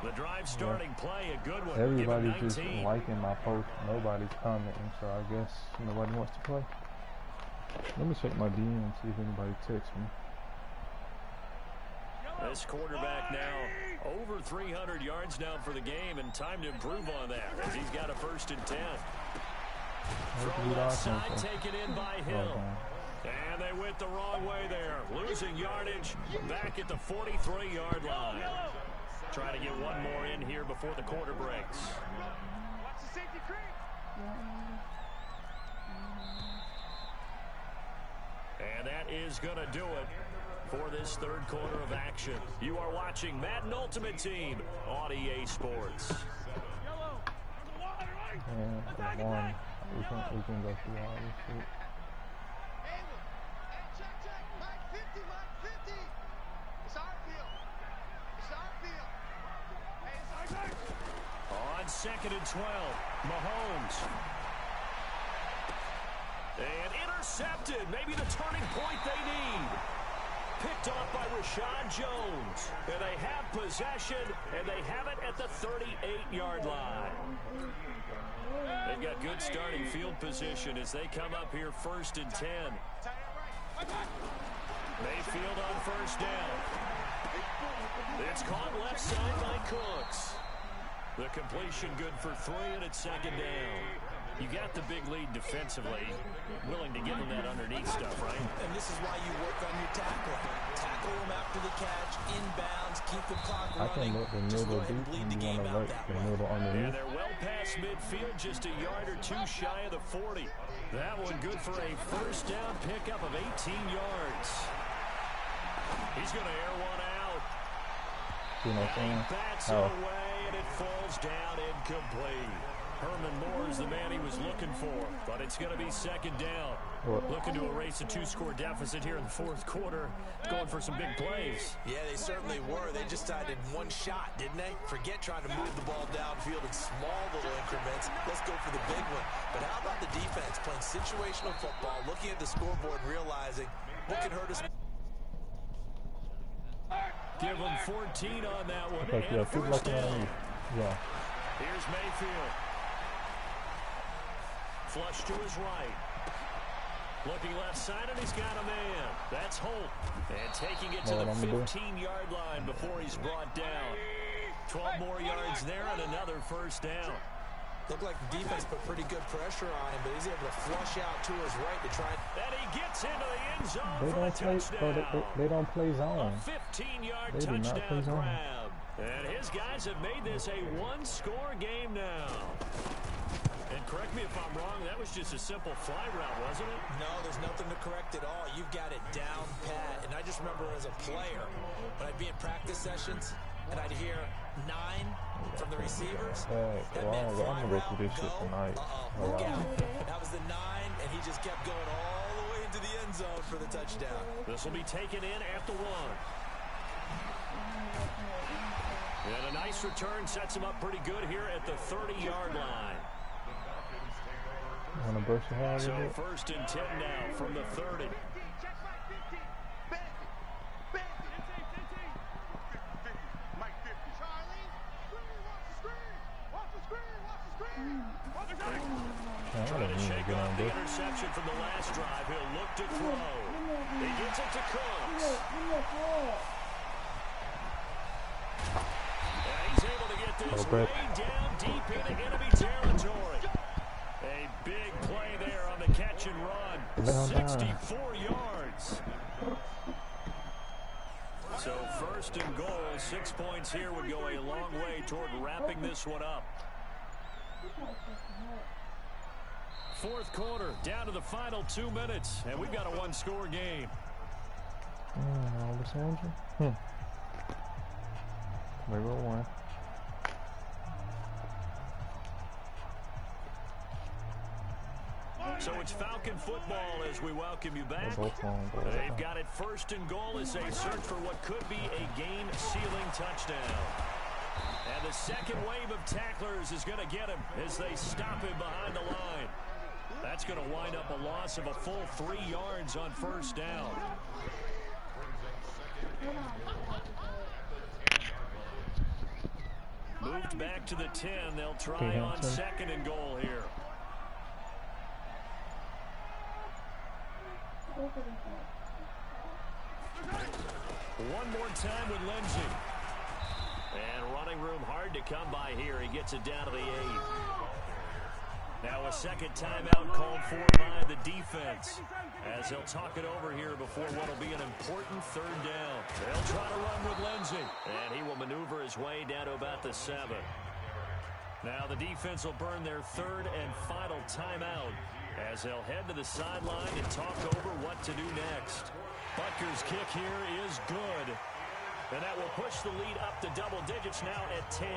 S1: The drive starting play, a good one.
S3: Everybody's just liking my post. Nobody's commenting, so I guess nobody wants to play. Let me check my DM and see if anybody texts me.
S1: This quarterback now over 300 yards now for the game, and time to improve on that as he's got a 1st and 10. Throw left side taken in by Hill. And they went the wrong way there. Losing yardage back at the 43-yard line. Trying to get one more in here before the quarter breaks.
S7: Watch the safety creep.
S1: And that is going to do it for this 3rd quarter of action. You are watching Madden Ultimate Team on EA Sports.
S3: Yeah, come on. We can go through all this shit.
S7: Check. Mike 50, Mike 50. It's our field. It's our field. Hey, it's our field.
S1: On 2nd and 12, Mahomes. And intercepted. Maybe the turning point they need. Picked off by Rashad Jones. And they have possession, and they have it at the 38-yard line. They've got good starting field position as they come up here 1st and 10. Mayfield on 1st down. It's caught left side by Cooks. The completion good for 3, and it's 2nd down. You got the big lead defensively, willing to give them that underneath stuff, right?
S2: And this is why you work on your tackling. Tackle them after the catch, inbounds, keep the clock running.
S3: I can look the middle deep and you want to work the middle underneath.
S1: And they're well past midfield, just a yard or 2 shy of the 40. That one good for a 1st down pickup of 18 yards. He's going to air one out.
S3: You know what I'm saying?
S1: Bats it away, and it falls down incomplete. Herman Moore is the man he was looking for, but it's going to be 2nd down. Looking to erase a 2-score deficit here in the 4th quarter, going for some big plays.
S2: Yeah, they certainly were. They just decided one shot, didn't they? Forget trying to move the ball downfield in small little increments. Let's go for the big one. But how about the defense playing situational football, looking at the scoreboard and realizing what can hurt us?
S1: Give them 14 on that one.
S3: Okay,
S1: and 1st down.
S3: Yeah.
S1: Here's Mayfield. Flush to his right. Looking left side, and he's got a man. That's Holt. And taking it to the 15-yard line before he's brought down. 12 more yards there and another 1st down.
S2: Looked like the defense put pretty good pressure on him, but he's able to flush out to his right to try.
S1: And he gets into the end zone for a touchdown.
S3: They don't play zone.
S1: A 15-yard touchdown grab. And his guys have made this a 1-score game now. And correct me if I'm wrong, that was just a simple fly route, wasn't it?
S2: No, there's nothing to correct at all. You've got it down pat. And I just remember as a player, when I'd be in practice sessions, and I'd hear 9 from the receivers. That meant fly route, go. Look out. That was the 9, and he just kept going all the way into the end zone for the touchdown.
S1: This will be taken in at the 1. And a nice return sets him up pretty good here at the 30-yard line.
S3: Want to brush your hair a
S1: So
S3: little bit?
S1: 1st and 10 now from the 30. Trying to shake off the interception from the last drive. He'll look to throw. He gets it to Cooks. And he's able to get this way down deep into enemy territory. A big play there on the catch and run. 64 yards. So first and goal, 6 points here would go a long way toward wrapping this one up. Fourth quarter, down to the final 2 minutes, and we've got a one-score game.
S3: Maybe one.
S1: So it's Falcon football as we welcome you back. They've got it first and goal as they search for what could be a game-sealing touchdown. And the second wave of tacklers is going to get him as they stop him behind the line. That's going to wind up a loss of a full 3 yards on first down. Moved back to the 10. They'll try on second and goal here. One more time with Lindsey. And running room hard to come by here. He gets it down to the 8. Now a second timeout called for by the defense as he'll talk it over here before what will be an important third down. They'll try to run with Lindsey, and he will maneuver his way down to about the 7. Now the defense will burn their third and final timeout as they'll head to the sideline and talk over what to do next. Butker's kick here is good, and that will push the lead up to double digits now at 10.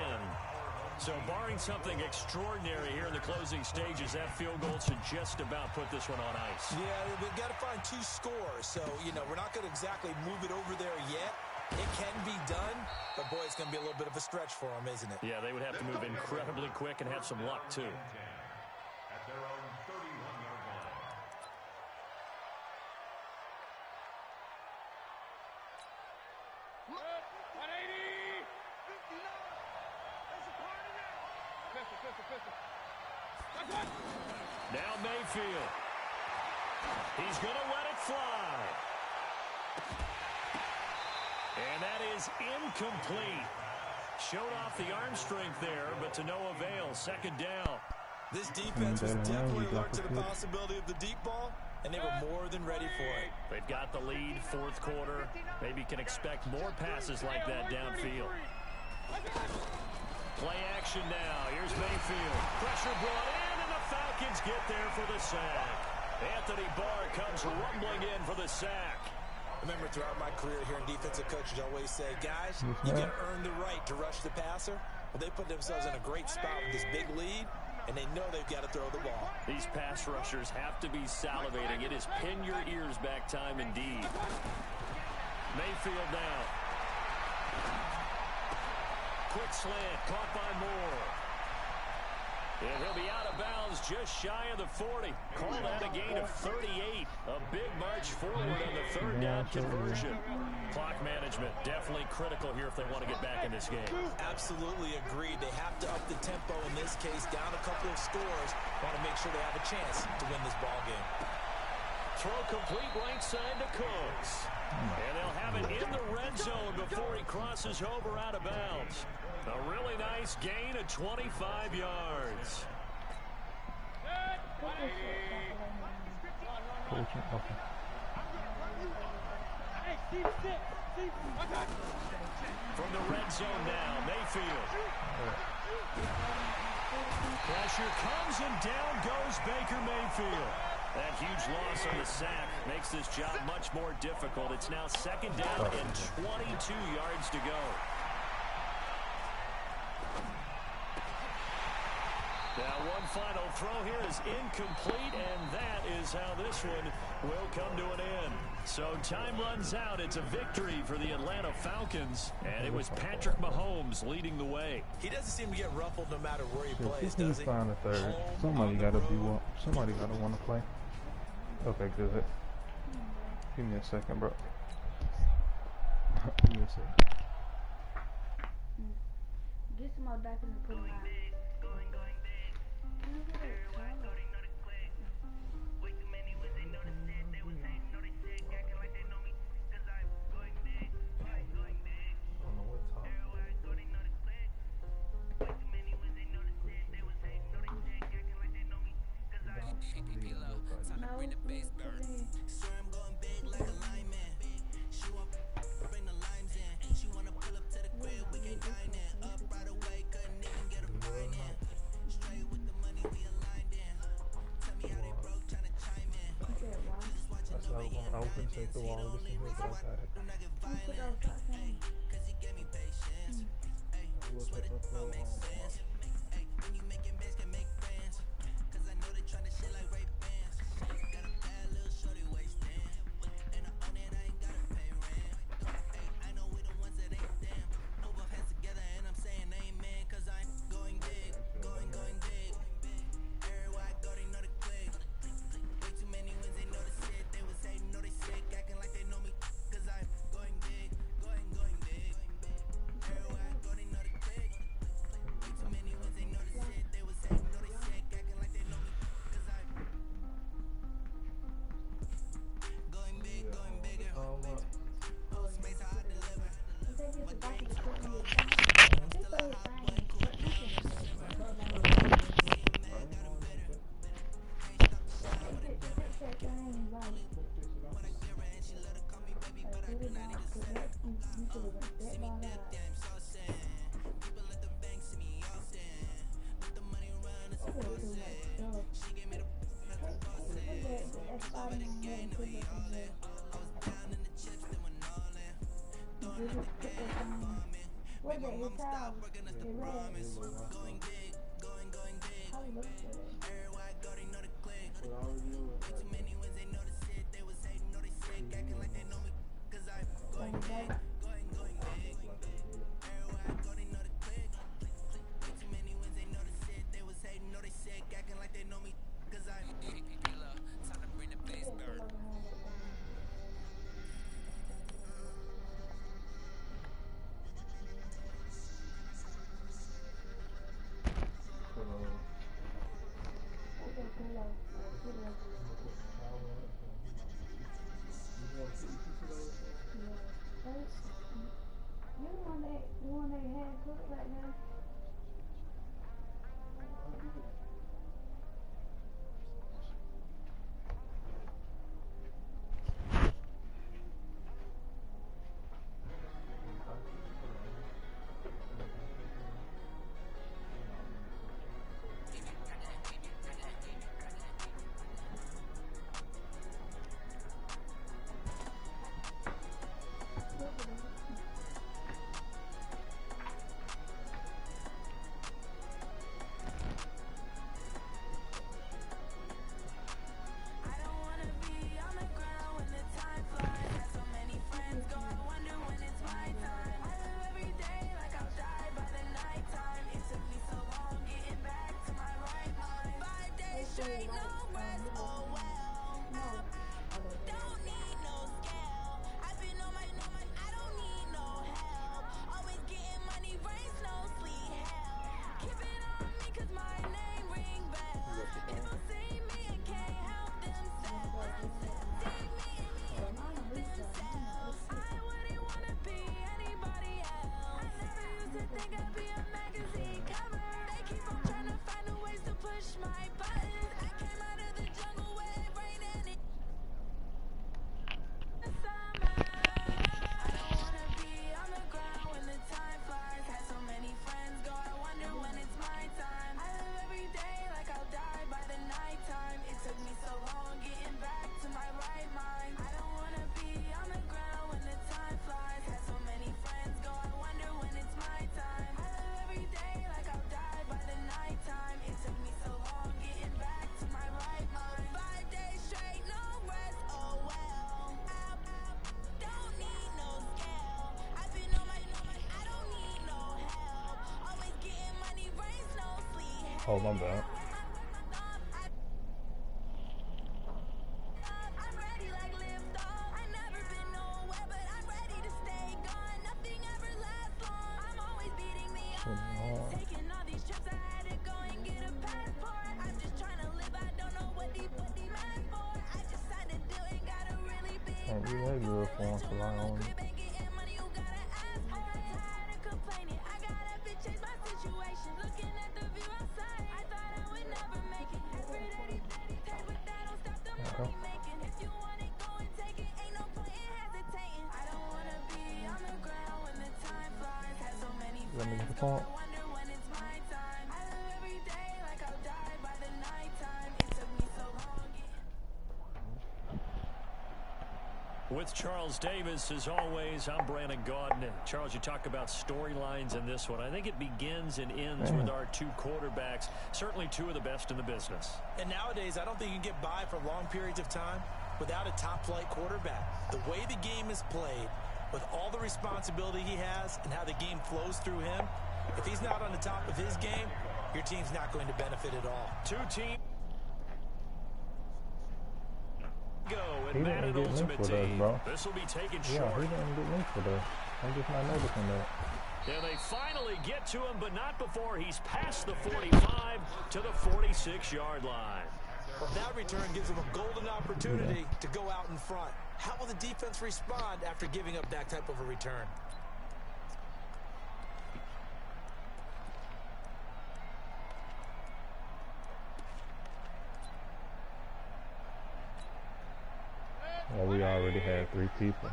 S1: So barring something extraordinary here in the closing stages, that field goal should just about put this one on ice.
S2: Yeah, we've got to find 2 scores. So, we're not going to exactly move it over there yet. It can be done, but, boy, it's going to be a little bit of a stretch for them, isn't it?
S1: Yeah, they would have to move incredibly quick and have some luck, too.
S8: At their own 31-yard line.
S1: Now Mayfield. He's going to let it fly. And that is incomplete. Showed off the arm strength there, but to no avail. Second down.
S2: This defense was definitely alert to the possibility of the deep ball, and they were more than ready for it.
S1: They've got the lead, fourth quarter. Maybe can expect more passes like that downfield. Play action now. Here's Mayfield. Pressure brought in, and the Falcons get there for the sack. Anthony Barr comes rumbling in for the sack.
S2: Remember, throughout my career here in defensive coaches, always say, guys, you got to earn the right to rush the passer. Well, they put themselves in a great spot with this big lead, and they know they've got to throw the ball.
S1: These pass rushers have to be salivating. It is pin your ears back time indeed. Mayfield now. Quick slant, caught by Moore. And he'll be out of bounds just shy of the 40. Call that a gain of 38. A big march forward on the third down conversion. Clock management definitely critical here if they want to get back in this game.
S2: Absolutely agreed. They have to up the tempo in this case, down a couple of scores. Want to make sure they have a chance to win this ball game.
S1: Throw complete right side to Cooks. And they'll have it in the red zone before he crosses over out of bounds. A really nice gain of 25 yards. From the red zone now, Mayfield. Pressure comes and down goes Baker Mayfield. That huge loss on the sack makes this job much more difficult. It's now second down and 22 yards to go. Now one final throw here is incomplete, and that is how this one will come to an end. So time runs out. It's a victory for the Atlanta Falcons, and it was Patrick Mahomes leading the way.
S2: He doesn't seem to get ruffled no matter where he plays, does he?
S3: Find a third. Somebody got to want to play. Okay, good. Give me a second, bro. Give me a second.
S6: Get some more diapers and put them out.
S3: I was gonna say the longest in here, but I got it. We'll take our flow home tomorrow. Oh, my bad. Can't be that good for him, so I own it. Let me get the phone.
S1: With Charles Davis, as always, I'm Brandon Gaudin. Charles, you talk about storylines in this one. I think it begins and ends with our two quarterbacks, certainly two of the best in the business.
S2: And nowadays, I don't think you can get by for long periods of time without a top-flight quarterback. The way the game is played, with all the responsibility he has and how the game flows through him, if he's not on the top of his game, your team's not going to benefit at all.
S1: Two teams go in Madden Ultimate Team. This will be taken short.
S3: Yeah, he didn't get linked for that. I'm just not noticing that.
S1: And they finally get to him, but not before he's past the 45 to the 46-yard line.
S2: Well, that return gives them a golden opportunity to go out in front. How will the defense respond after giving up that type of a return?
S3: Well, we already had 3 people.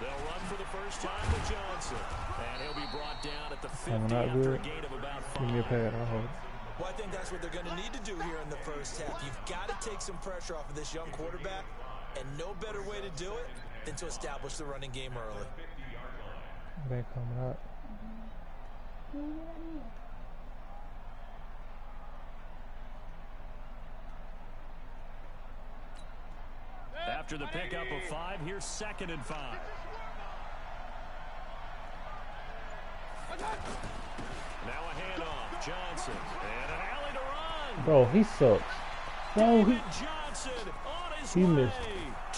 S1: They'll run for the first time with Johnson. And he'll be brought down at the 50 after a gain of about 5.
S3: Give me a pad, I hope.
S2: Well, I think that's what they're going to need to do here in the first half. You've got to take some pressure off of this young quarterback, and no better way to do it than to establish the running game early.
S3: They coming out.
S1: After the pickup of 5, here's 2nd and 5. Now a handoff. Johnson. And an alley to run.
S3: Bro, he sucks. Bro,
S1: he
S3: missed.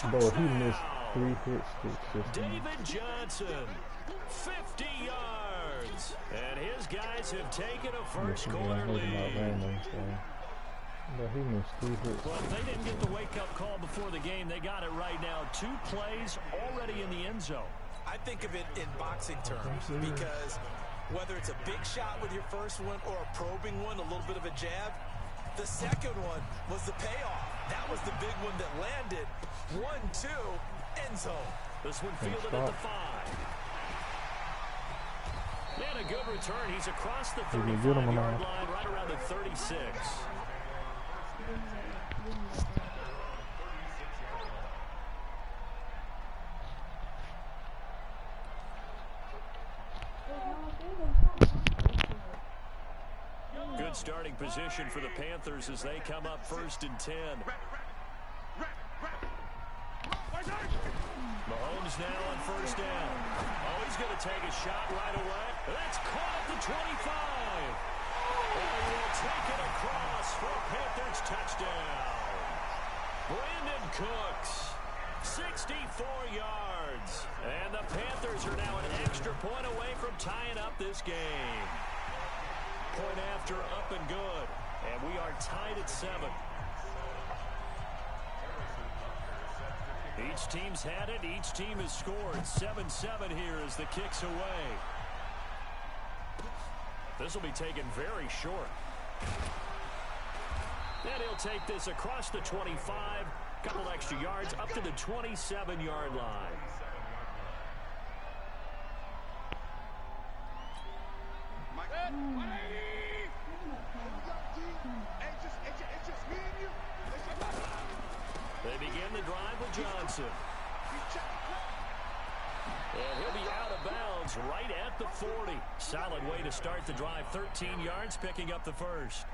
S3: Bro, he missed 3 hits.
S1: David Johnson, 50 yards. And his guys have taken a first quarter lead.
S3: But he missed 3 hits.
S1: Well, they didn't get the wake-up call before the game. They got it right now. 2 plays already in the end zone.
S2: I think of it in boxing terms because whether it's a big shot with your first one or a probing one, a little bit of a jab, the second one was the payoff. That was the big one that landed. 1-2, end zone.
S1: This one fielded at the 5. And a good return. He's across the 35-yard line, right around the 36. Good starting position for the Panthers as they come up 1st and 10. Mahomes now on 1st down. Oh, he's going to take a shot right away. That's caught at the 25. And he will take it across for a Panthers touchdown. Brandon Cooks, 64 yards. And the Panthers are now an extra point away from tying up this game. Point after, up and good. And we are tied at 7. Each team's had it. Each team has scored. 7-7 here as the kick's away. This will be taken very short. And he'll take this across the 25. Couple extra yards up to the 27-yard line. They begin the drive with Johnson. And he'll be out of bounds right at the 40. Solid way to start the drive. 13 yards, picking up the first.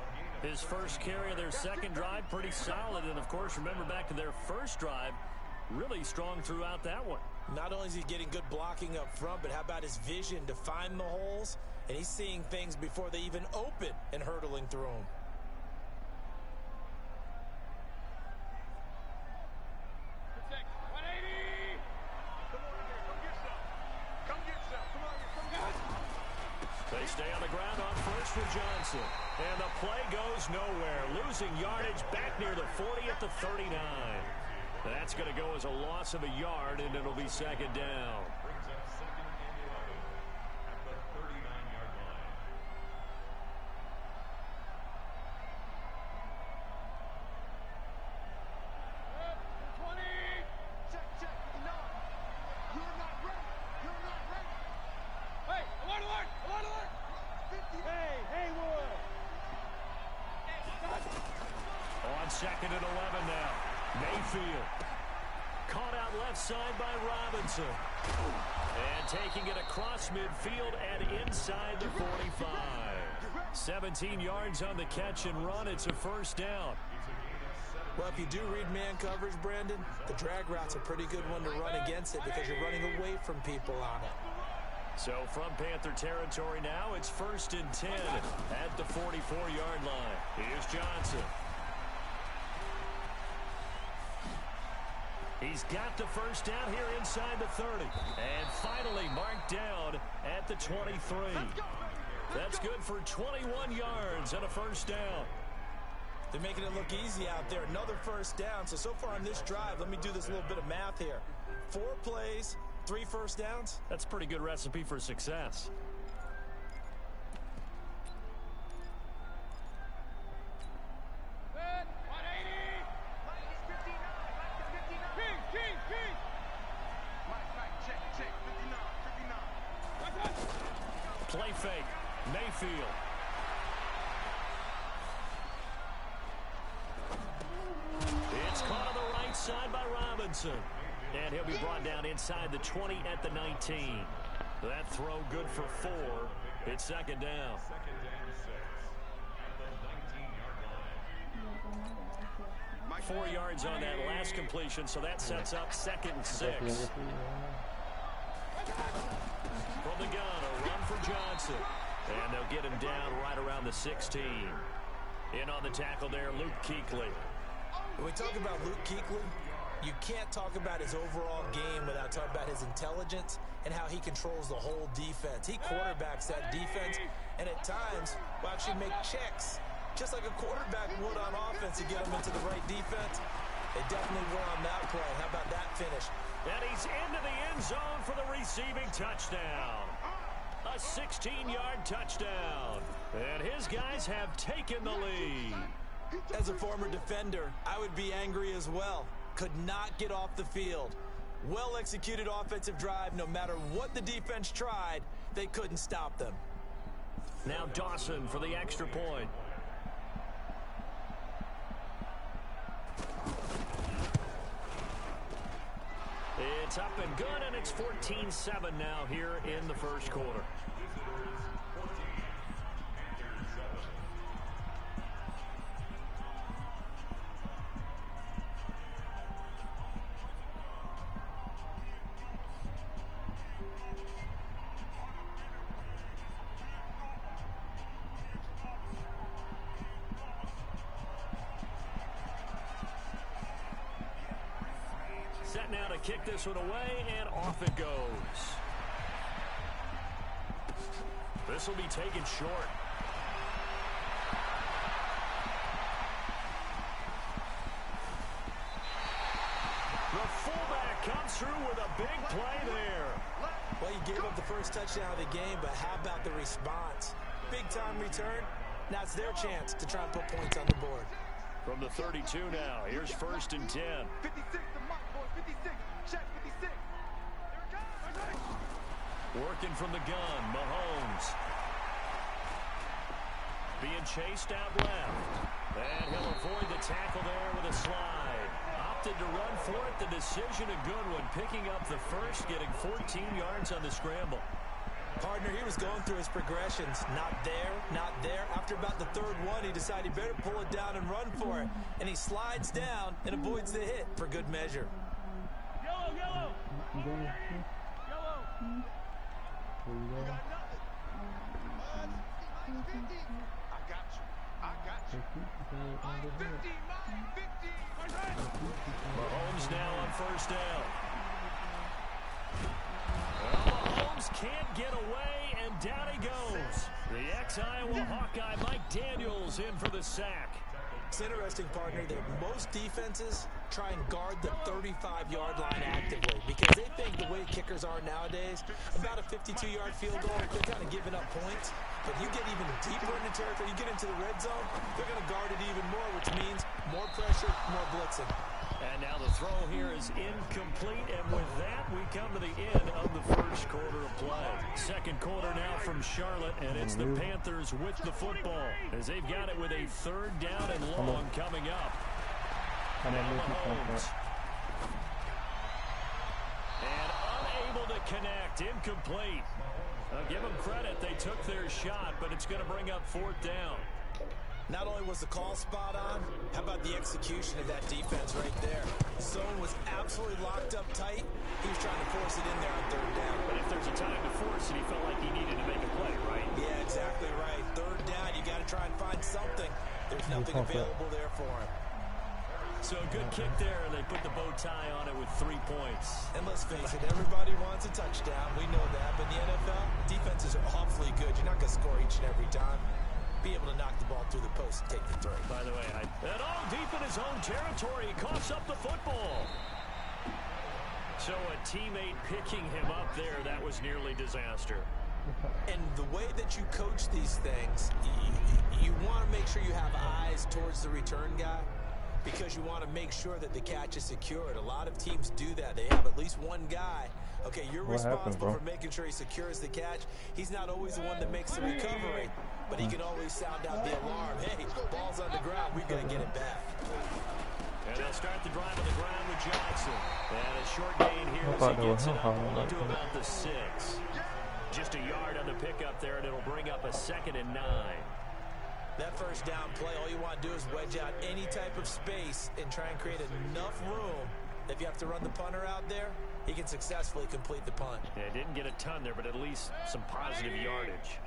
S1: His first carry of their second drive, pretty solid. And, of course, remember back to their first drive, really strong throughout that one.
S2: Not only is he getting good blocking up front, but how about his vision to find the holes? And he's seeing things before they even open and hurtling through them. They stay on the ground on 1st with
S1: Johnson. And the play goes nowhere. Losing yardage back near the 40 at the 39. That's going to go as a loss of a yard, and it'll be second down.
S8: Brings up second and 11 at the 39-yard line.
S7: Check. No. You're not ready. You're not ready. Hey, alert. 50. Hey, Haywood.
S1: On second and 11 now. Mayfield. Caught out left side by Robinson. And taking it across midfield and inside the 45. 17 yards on the catch and run. It's a first down.
S2: Well, if you do read man coverage, Brandon, the drag route's a pretty good one to run against it because you're running away from people on it.
S1: So from Panther territory now, it's first and 10 at the 44-yard line. Here's Johnson. He's got the first down here inside the 30. And finally marked down at the 23. That's good for 21 yards and a first down.
S2: They're making it look easy out there. Another first down. So far on this drive, let me do this little bit of math here. 4 plays, 3 first downs.
S1: That's a pretty good recipe for success. Play fake. Mayfield. It's caught on the right side by Robinson. And he'll be brought down inside the 20 at the 19. That throw good for 4. It's second down.
S8: Second and 6 at the 19-yard line.
S1: 4 yards on that last completion, so that sets up second and 6. From the gun, a run for Johnson. And they'll get him down right around the 16. In on the tackle there, Luke Kuechly.
S2: When we talk about Luke Kuechly, you can't talk about his overall game without talking about his intelligence and how he controls the whole defense. He quarterbacks that defense, and at times will actually make checks, just like a quarterback would on offense to get him into the right defense. They definitely were on that play. How about that finish?
S1: And he's into the end zone for the receiving touchdown. A 16-yard touchdown. And his guys have taken the lead.
S2: As a former defender, I would be angry as well. Could not get off the field. Well-executed offensive drive. No matter what the defense tried, they couldn't stop them.
S1: Now Dawson for the extra point. It's up and good, and it's 14-7 now here in the first quarter. Set now to kick this one away, and off it goes. This will be taken short. The fullback comes through with a big play there.
S2: Well, you gave up the first touchdown of the game, but how about the response? Big-time return. Now it's their chance to try and put points on the board.
S1: From the 32 now, here's first and 10.
S7: 56, the mark, boy, 56. Check 56.
S1: Working from the gun, Mahomes. Being chased out left. And he'll avoid the tackle there with a slide. Opted to run for it. The decision a good one. Picking up the first, getting 14 yards on the scramble.
S2: Partner, he was going through his progressions. Not there, not there. After about the third one, he decided he better pull it down and run for it. And he slides down and avoids the hit for good measure.
S7: Yellow, yellow. Yellow. You got nothing. 50. I got you. 50, 50.
S1: Mahomes now on first down. Well, Mahomes Mahomes can't get away, and down he goes. The ex-Iowa Hawkeye Mike Daniels in for the sack.
S2: It's interesting, partner, that most defenses try and guard the 35-yard line actively because they think the way kickers are nowadays, about a 52-yard field goal, they're kind of giving up points. But you get even deeper into territory, you get into the red zone, they're going to guard it even more, which means more pressure, more blitzing.
S1: And now the throw here is incomplete, and with that, we come to the end of the first quarter of play. Second quarter now from Charlotte, and it's the Panthers with the football as they've got it with a third down and long coming up. Now Mahomes. And unable to connect, incomplete. I'll give them credit, they took their shot, but it's going to bring up fourth down.
S2: Not only was the call spot on, how about the execution of that defense right there? Zone was absolutely locked up tight. He was trying to force it in there on third down.
S1: But if there's a time to force it, he felt like he needed to make a play, right?
S2: Yeah, exactly right. Third down, you got to try and find something. There's nothing available there for him.
S1: So a good kick there, and they put the bow tie on it with 3 points.
S2: And let's face it, everybody wants a touchdown. We know that. But in the NFL, defenses are awfully good. You're not going to score each and every time. Be able to knock the ball through the post and take the throw.
S1: By the way, and all deep in his own territory, he coughs up the football. So a teammate picking him up there, that was nearly disaster.
S2: And the way that you coach these things, you want to make sure you have eyes towards the return guy because you want to make sure that the catch is secured. A lot of teams do that. They have at least one guy. Okay, you're responsible for making sure he secures the catch. He's not always the one that makes the recovery, but he can always sound out the alarm. Hey, ball's on the ground. We've got to get it back.
S1: And they'll start the drive on the ground with Johnson. And a short gain here as he gets it up to about the 6. Just a yard on the pickup there, and it'll bring up a 2nd and 9.
S2: That first down play, all you want to do is wedge out any type of space and try and create enough room. If you have to run the punter out there, he can successfully complete the punt.
S1: Yeah, didn't get a ton there, but at least some positive yardage.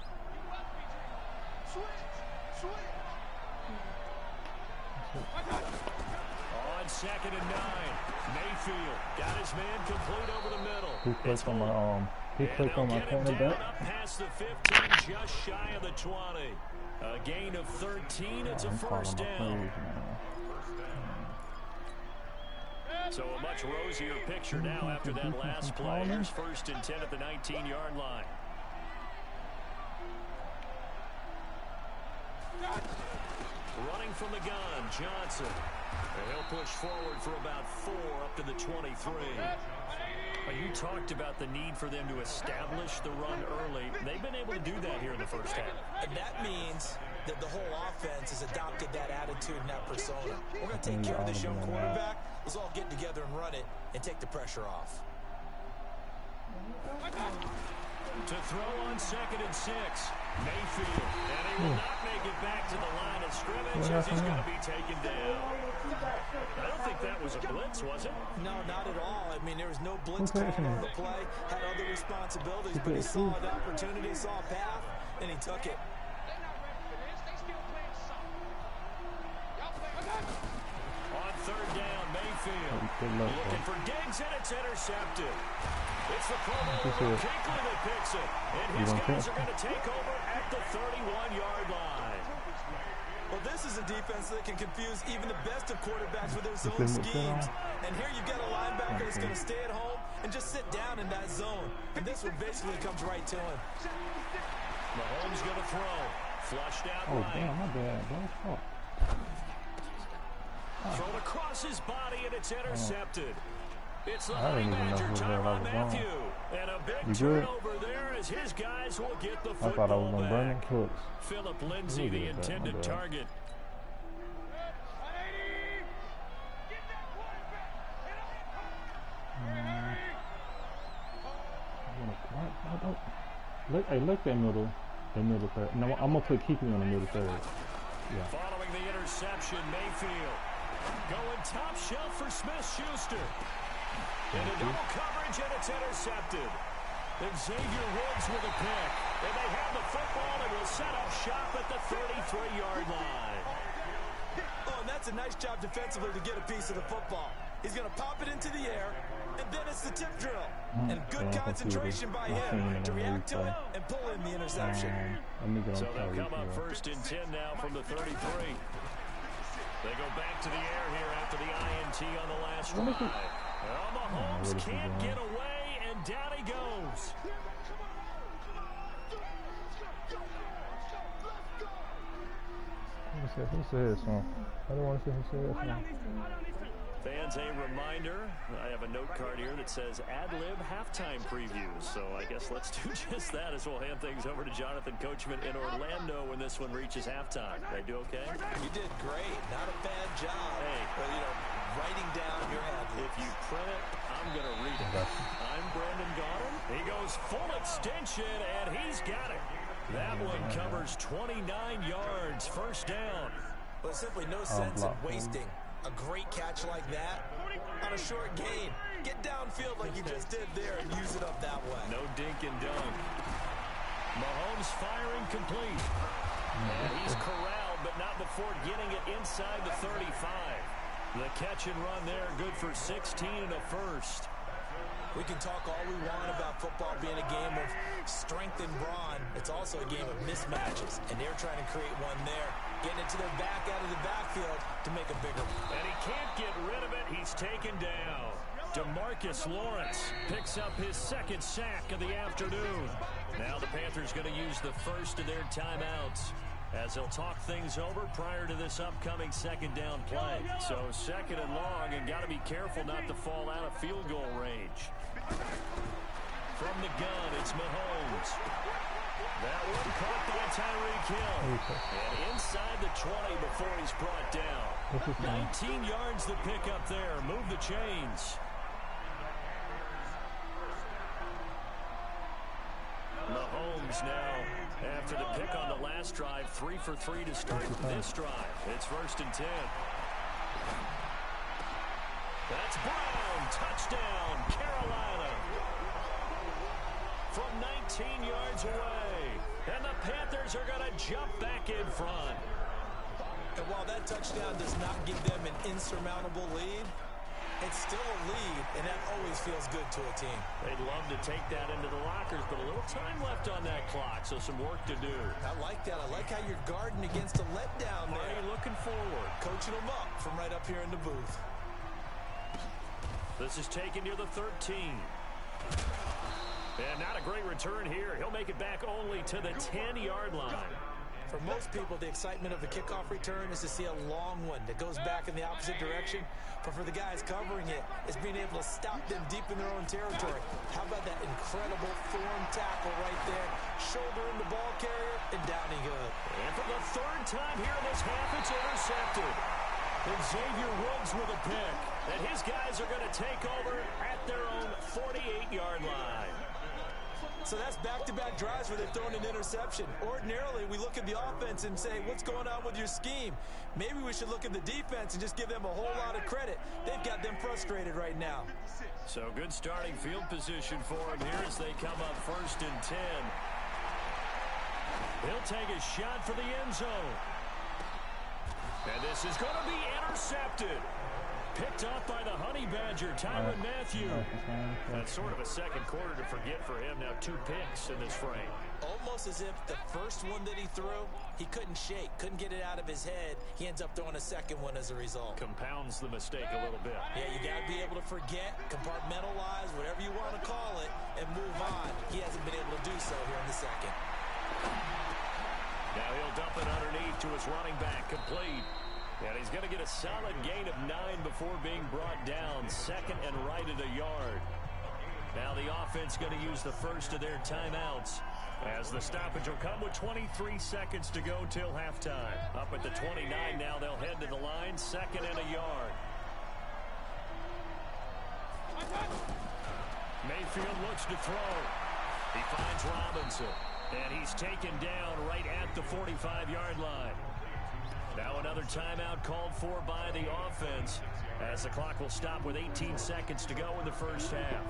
S1: On 2nd and 9, Mayfield got his man complete over the middle.
S3: He clicked on my he clicked on my cornerback.
S1: Up past the 15, just shy of the 20. A gain of 13. It's a first down. So a much rosier picture now after that last play. Here's 1st and 10 at the 19-yard line. Running from the gun, Johnson. And he'll push forward for about 4 up to the 23. You talked about the need for them to establish the run early. They've been able to do that here in the first half.
S2: And that means that the whole offense has adopted that attitude and that persona. We're going to take care of this young quarterback. Let's all get together and run it and take the pressure off.
S1: To throw on 2nd and 6, Mayfield. And he will not make it back to the line of scrimmage as he's going to be taken down. I don't think that was a blitz, was it?
S2: No, not at all. I mean, there was no blitz call on the play. Had other responsibilities, but he saw an opportunity, saw a path, and he took it.
S1: On 3rd down, Mayfield looking for Diggs, and it's intercepted. It's the Pro Bowl Kinkley that picks it, and his guys are going to take over at the 31-yard line.
S2: Well, this is a defense that can confuse even the best of quarterbacks with their zone schemes. And here you've got a linebacker that's going to stay at home and just sit down in that zone. And this one basically comes right to him.
S1: Mahomes going to throw. Flushed out right.
S3: Damn, my bad, bro.
S1: Thrown across his body, and it's intercepted. It's the
S3: I didn't even know who that I was
S1: Matthew. And a big turnover there as his guys will get the football
S3: I thought I was on
S1: back.
S3: Brandon Cooks.
S1: Philip Lindsay, the intended target.
S3: Look that middle third. No, I'm gonna put Keekly on the middle third. Yeah.
S1: Following the interception, Mayfield going top shelf for Smith-Schuster. Into double coverage, and it's intercepted. And Xavier Woods with a pick. And they have the football and will set up shop at the 33-yard line.
S2: Oh, and that's a nice job defensively to get a piece of the football. He's going to pop it into the air, And then it's the tip drill. And good concentration by him to react to it and pull in the interception.
S1: So they'll come up 1st and 10 now from the 33. They go back to the air here after the INT on the last drive. Well, Mahomes can't get away, and down he goes.
S3: Who said something? I don't want to say who said something.
S1: Fans, a reminder, I have a note card here that says ad-lib halftime previews. So I guess let's do just that as we'll hand things over to Jonathan Coachman in Orlando when this one reaches halftime. Did I do okay?
S2: You did great. Not a bad job.
S1: Hey.
S2: But, you know, writing down your ad-libs.
S1: If you print it, I'm going to read it. I'm Brandon Gaudin. He goes full extension, and he's got it. That one covers 29 yards, 1st down.
S2: Well, simply no sense in wasting a great catch like that on a short gain. Get downfield like you just did there and use it up that way.
S1: No dink and dunk. Mahomes firing complete. And he's corralled, but not before getting it inside the 35. The catch and run there, good for 16 and a 1st.
S2: We can talk all we want about football being a game of strength and brawn. It's also a game of mismatches, and they're trying to create one there, getting it to their back out of the backfield to make a bigger one.
S1: And he can't get rid of it. He's taken down. DeMarcus Lawrence picks up his 2nd sack of the afternoon. Now the Panthers going to use the 1st of their timeouts as they'll talk things over prior to this upcoming 2nd down play. So 2nd and long, and got to be careful not to fall out of field goal range. From the gun, it's Mahomes. That one caught by Tyreek Hill. And inside the 20 before he's brought down. 19 yards to pick up there. Move the chains. Mahomes now, after the pick on the last drive, 3 for 3 to start this drive. It's 1st and 10. That's Brown. Touchdown, Carolina. From 19 yards away. And the Panthers are going to jump back in front.
S2: And while that touchdown does not give them an insurmountable lead, it's still a lead, and that always feels good to a team.
S1: They'd love to take that into the lockers, but a little time left on that clock, so some work to do.
S2: I like that. I like how you're guarding against a letdown there.
S1: Mighty looking forward.
S2: Coaching them up from right up here in the booth.
S1: This is taken near the 13. And not a great return here. He'll make it back only to the 10-yard line.
S2: For most people, the excitement of the kickoff return is to see a long one that goes back in the opposite direction. But for the guys covering it, it's being able to stop them deep in their own territory. How about that incredible form tackle right there? Shoulder in the ball carrier, and down he goes.
S1: And for the 3rd time here in this half, it's intercepted. And Xavier Woods with a pick. And his guys are going to take over at their own 48-yard line.
S2: So that's back-to-back drives where they've thrown an interception. Ordinarily, we look at the offense and say, what's going on with your scheme? Maybe we should look at the defense and just give them a whole lot of credit. They've got them frustrated right now.
S1: So good starting field position for him here as they come up 1st and 10. He'll take a shot for the end zone. And this is going to be intercepted. Picked off by the Honey Badger, Tyrann Mathieu. That's sort of a second quarter to forget for him. Now 2 picks in this frame.
S2: Almost as if the first one that he threw, he couldn't shake, couldn't get it out of his head. He ends up throwing a second one as a result.
S1: Compounds the mistake a little bit.
S2: Yeah, you got to be able to forget, compartmentalize, whatever you want to call it, and move on. He hasn't been able to do so here in the second.
S1: Now he'll dump it underneath to his running back, complete. And he's going to get a solid gain of 9 before being brought down. 2nd and right at a yard. Now the offense going to use the 1st of their timeouts as the stoppage will come with 23 seconds to go till halftime. Up at the 29 now, they'll head to the line. 2nd and a yard. Mayfield looks to throw. He finds Robinson. And he's taken down right at the 45-yard line. Now another timeout called for by the offense as the clock will stop with 18 seconds to go in the first half.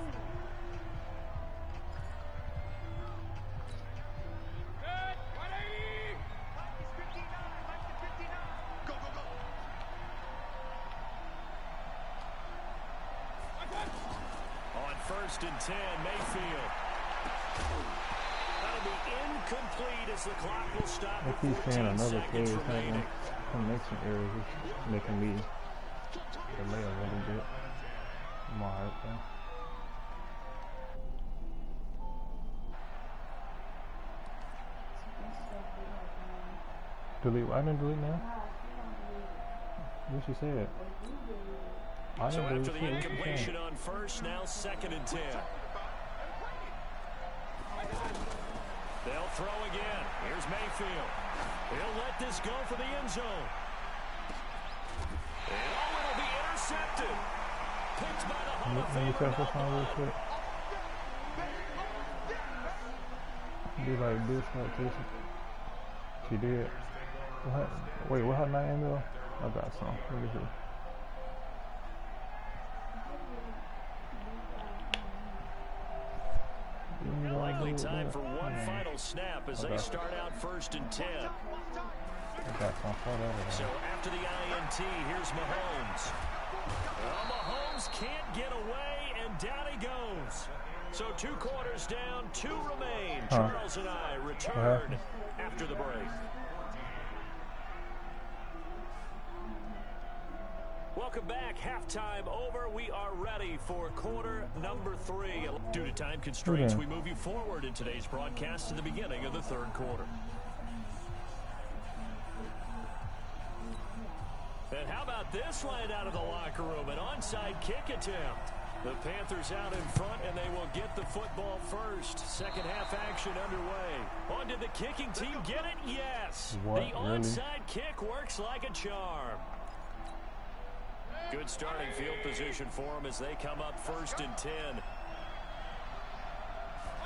S1: first and 10. Mayfield. That'll be incomplete as the clock will stop
S3: If
S1: with
S3: he's saying
S1: 14
S3: another play,
S1: seconds
S3: it's not
S1: remaining.
S3: going to make some errors. It's making me delay a little bit. I'm alright though. Delete? I didn't delete now. What she said? I
S1: So
S3: didn't
S1: after
S3: delete
S1: the
S3: shit. What she
S1: incompletion
S3: saying?
S1: on first, now second and 10. They'll throw again. Here's Mayfield. He'll let this go for the end zone. And it'll be intercepted. Picked by the Hall of
S3: Let me test this
S1: Famer.
S3: one real quick. Be like this, like this. She did. What? Wait, what her name though? I got some. Let me see.
S1: Likely time for one final snap as they start out first and 10.
S3: I got some for that.
S1: So after the INT, here's Mahomes. Well, Mahomes can't get away, and down he goes. So 2 quarters down, 2 remain. Charles and I return after the break. Welcome back. Halftime over. We are ready for quarter number 3. Due to time constraints, we move you forward in today's broadcast to the beginning of the third quarter. And how about this line out of the locker room? An onside kick attempt. The Panthers out in front, and they will get the football first. Second half action underway. On did the kicking team get it? Yes.
S3: What,
S1: the onside kick works like a charm. Good starting field position for them as they come up first and 10.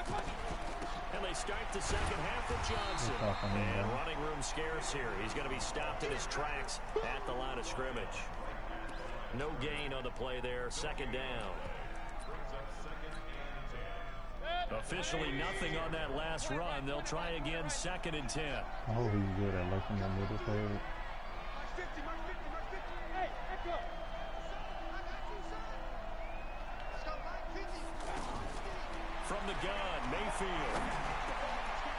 S1: And they start the second half with Johnson. And running room scarce here. He's going to be stopped in his tracks at the line of scrimmage. No gain on the play there. Second down. Officially nothing on that last run. They'll try again second and 10.
S3: I hope he's good at looking at middle page.
S1: From the gun, Mayfield.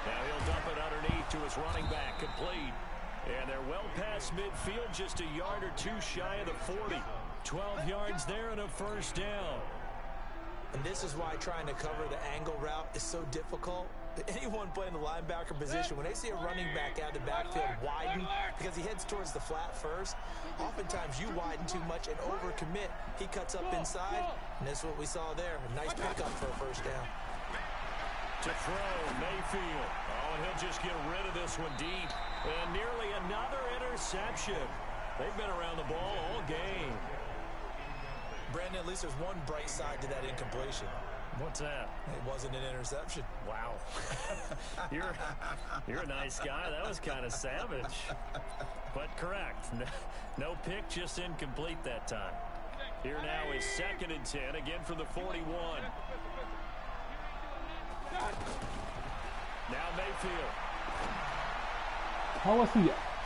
S1: Now he'll dump it underneath to his running back, complete. And they're well past midfield, just a yard or 2 shy of the 40. 12 yards there and a first down.
S2: And this is why trying to cover the angle route is so difficult. Anyone playing the linebacker position, when they see a running back out of the backfield widen because he heads towards the flat first, oftentimes you widen too much and overcommit. He cuts up inside, and that's what we saw there. A nice pickup for a first down.
S1: To throw, Mayfield. Oh, and he'll just get rid of this one deep. And nearly another interception. They've been around the ball all game.
S2: Brandon, at least there's one bright side to that incompletion.
S1: What's that?
S2: It wasn't an interception.
S1: Wow. You're a nice guy. That was kind of savage. But correct. No pick, just incomplete that time. Here now is second and 10, again from the 41. Now Mayfield.
S3: How was he?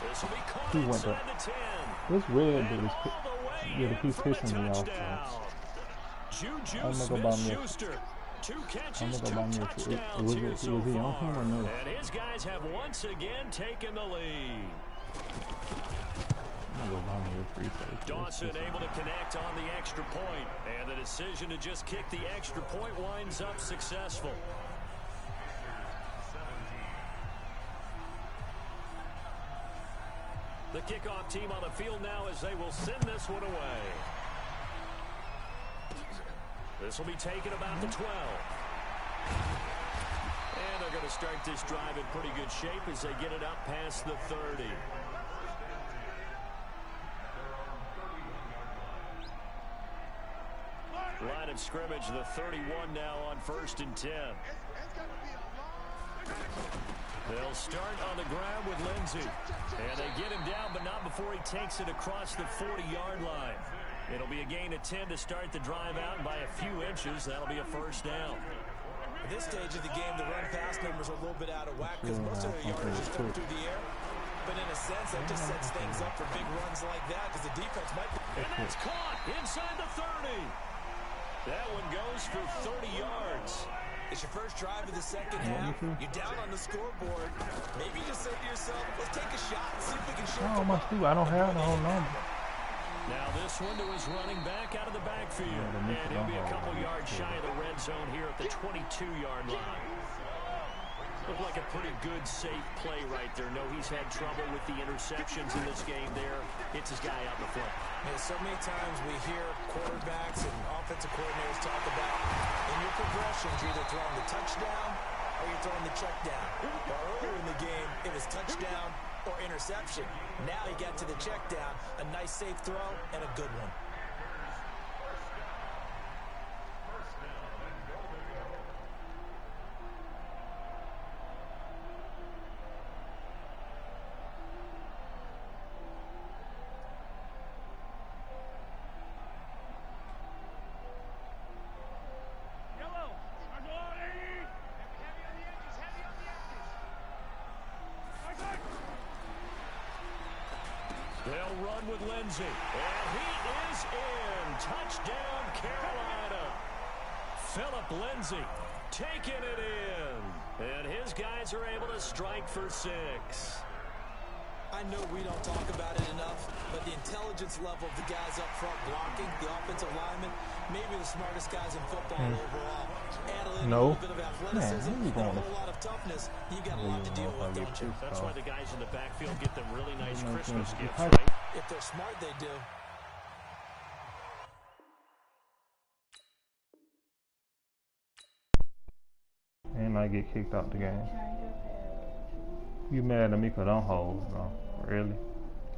S1: This will be caught
S3: He went
S1: inside
S3: up.
S1: the 10.
S3: This really
S1: And
S3: is
S1: all the way
S3: yeah,
S1: in
S3: he's
S1: for a
S3: pissing me off.
S1: touchdown. Juju
S3: I'm gonna go buy me a-
S1: Smith-Schuster. 2 catches,
S3: I'm
S1: 2
S3: gonna go buy me a-
S1: touchdowns
S3: was
S1: here
S3: he
S1: so
S3: on him or
S1: far.
S3: no?
S1: And his guys have once again taken the lead.
S3: I'm gonna go buy me a free play.
S1: Dawson able to connect on the extra point, and the decision to just kick the extra point winds up successful. The kickoff team on the field now as they will send this one away. This will be taken about the 12. And they're going to start this drive in pretty good shape as they get it up past the 30. Line of scrimmage, the 31 now on first and 10. They'll start on the ground with Lindsey. And they get him down, but not before he takes it across the 40-yard line. It'll be a gain of 10 to start the drive out, and by a few inches, that'll be a first down.
S2: At this stage of the game, the run-pass numbers are a little bit out of whack because most of the yardage is coming through the air. But in a sense, that just sets things up for big runs like that because the defense might be...
S1: And that's caught inside the 30. That one goes for 30 yards.
S2: It's your first drive of the second half. You're down on the scoreboard. Maybe you just say to yourself, let's take a shot, see if we can shake them up.
S3: I don't have the whole number.
S1: Now this one to his running back out of the backfield. And he'll be a couple yards shy of the red zone here at the 22-yard line. Looked like a pretty good, safe play right there. No, he's had trouble with the interceptions in this game there. It's his guy out in the front.
S2: Man, so many times we hear quarterbacks and offensive coordinators talk about in your progressions, you're either throwing the touchdown or you're throwing the check down. Well, earlier in the game, it was touchdown or interception. Now he got to the check down, a nice safe throw and a good one.
S1: They'll run with Lindsay. And he is in. Touchdown, Carolina. Philip Lindsay taking it in. And his guys are able to strike for 6.
S2: I know we don't talk about it enough, but the intelligence level of the guys up front blocking, the offensive linemen, maybe the smartest guys in football overall. Add a little bit of athleticism and a whole lot of toughness, you got a lot to deal with, don't you?
S1: That's why the guys in the backfield get them really nice Christmas gifts, right?
S2: If they're smart, they do.
S3: And I get kicked out the game. You mad at me because I'm hoes, bro? Really?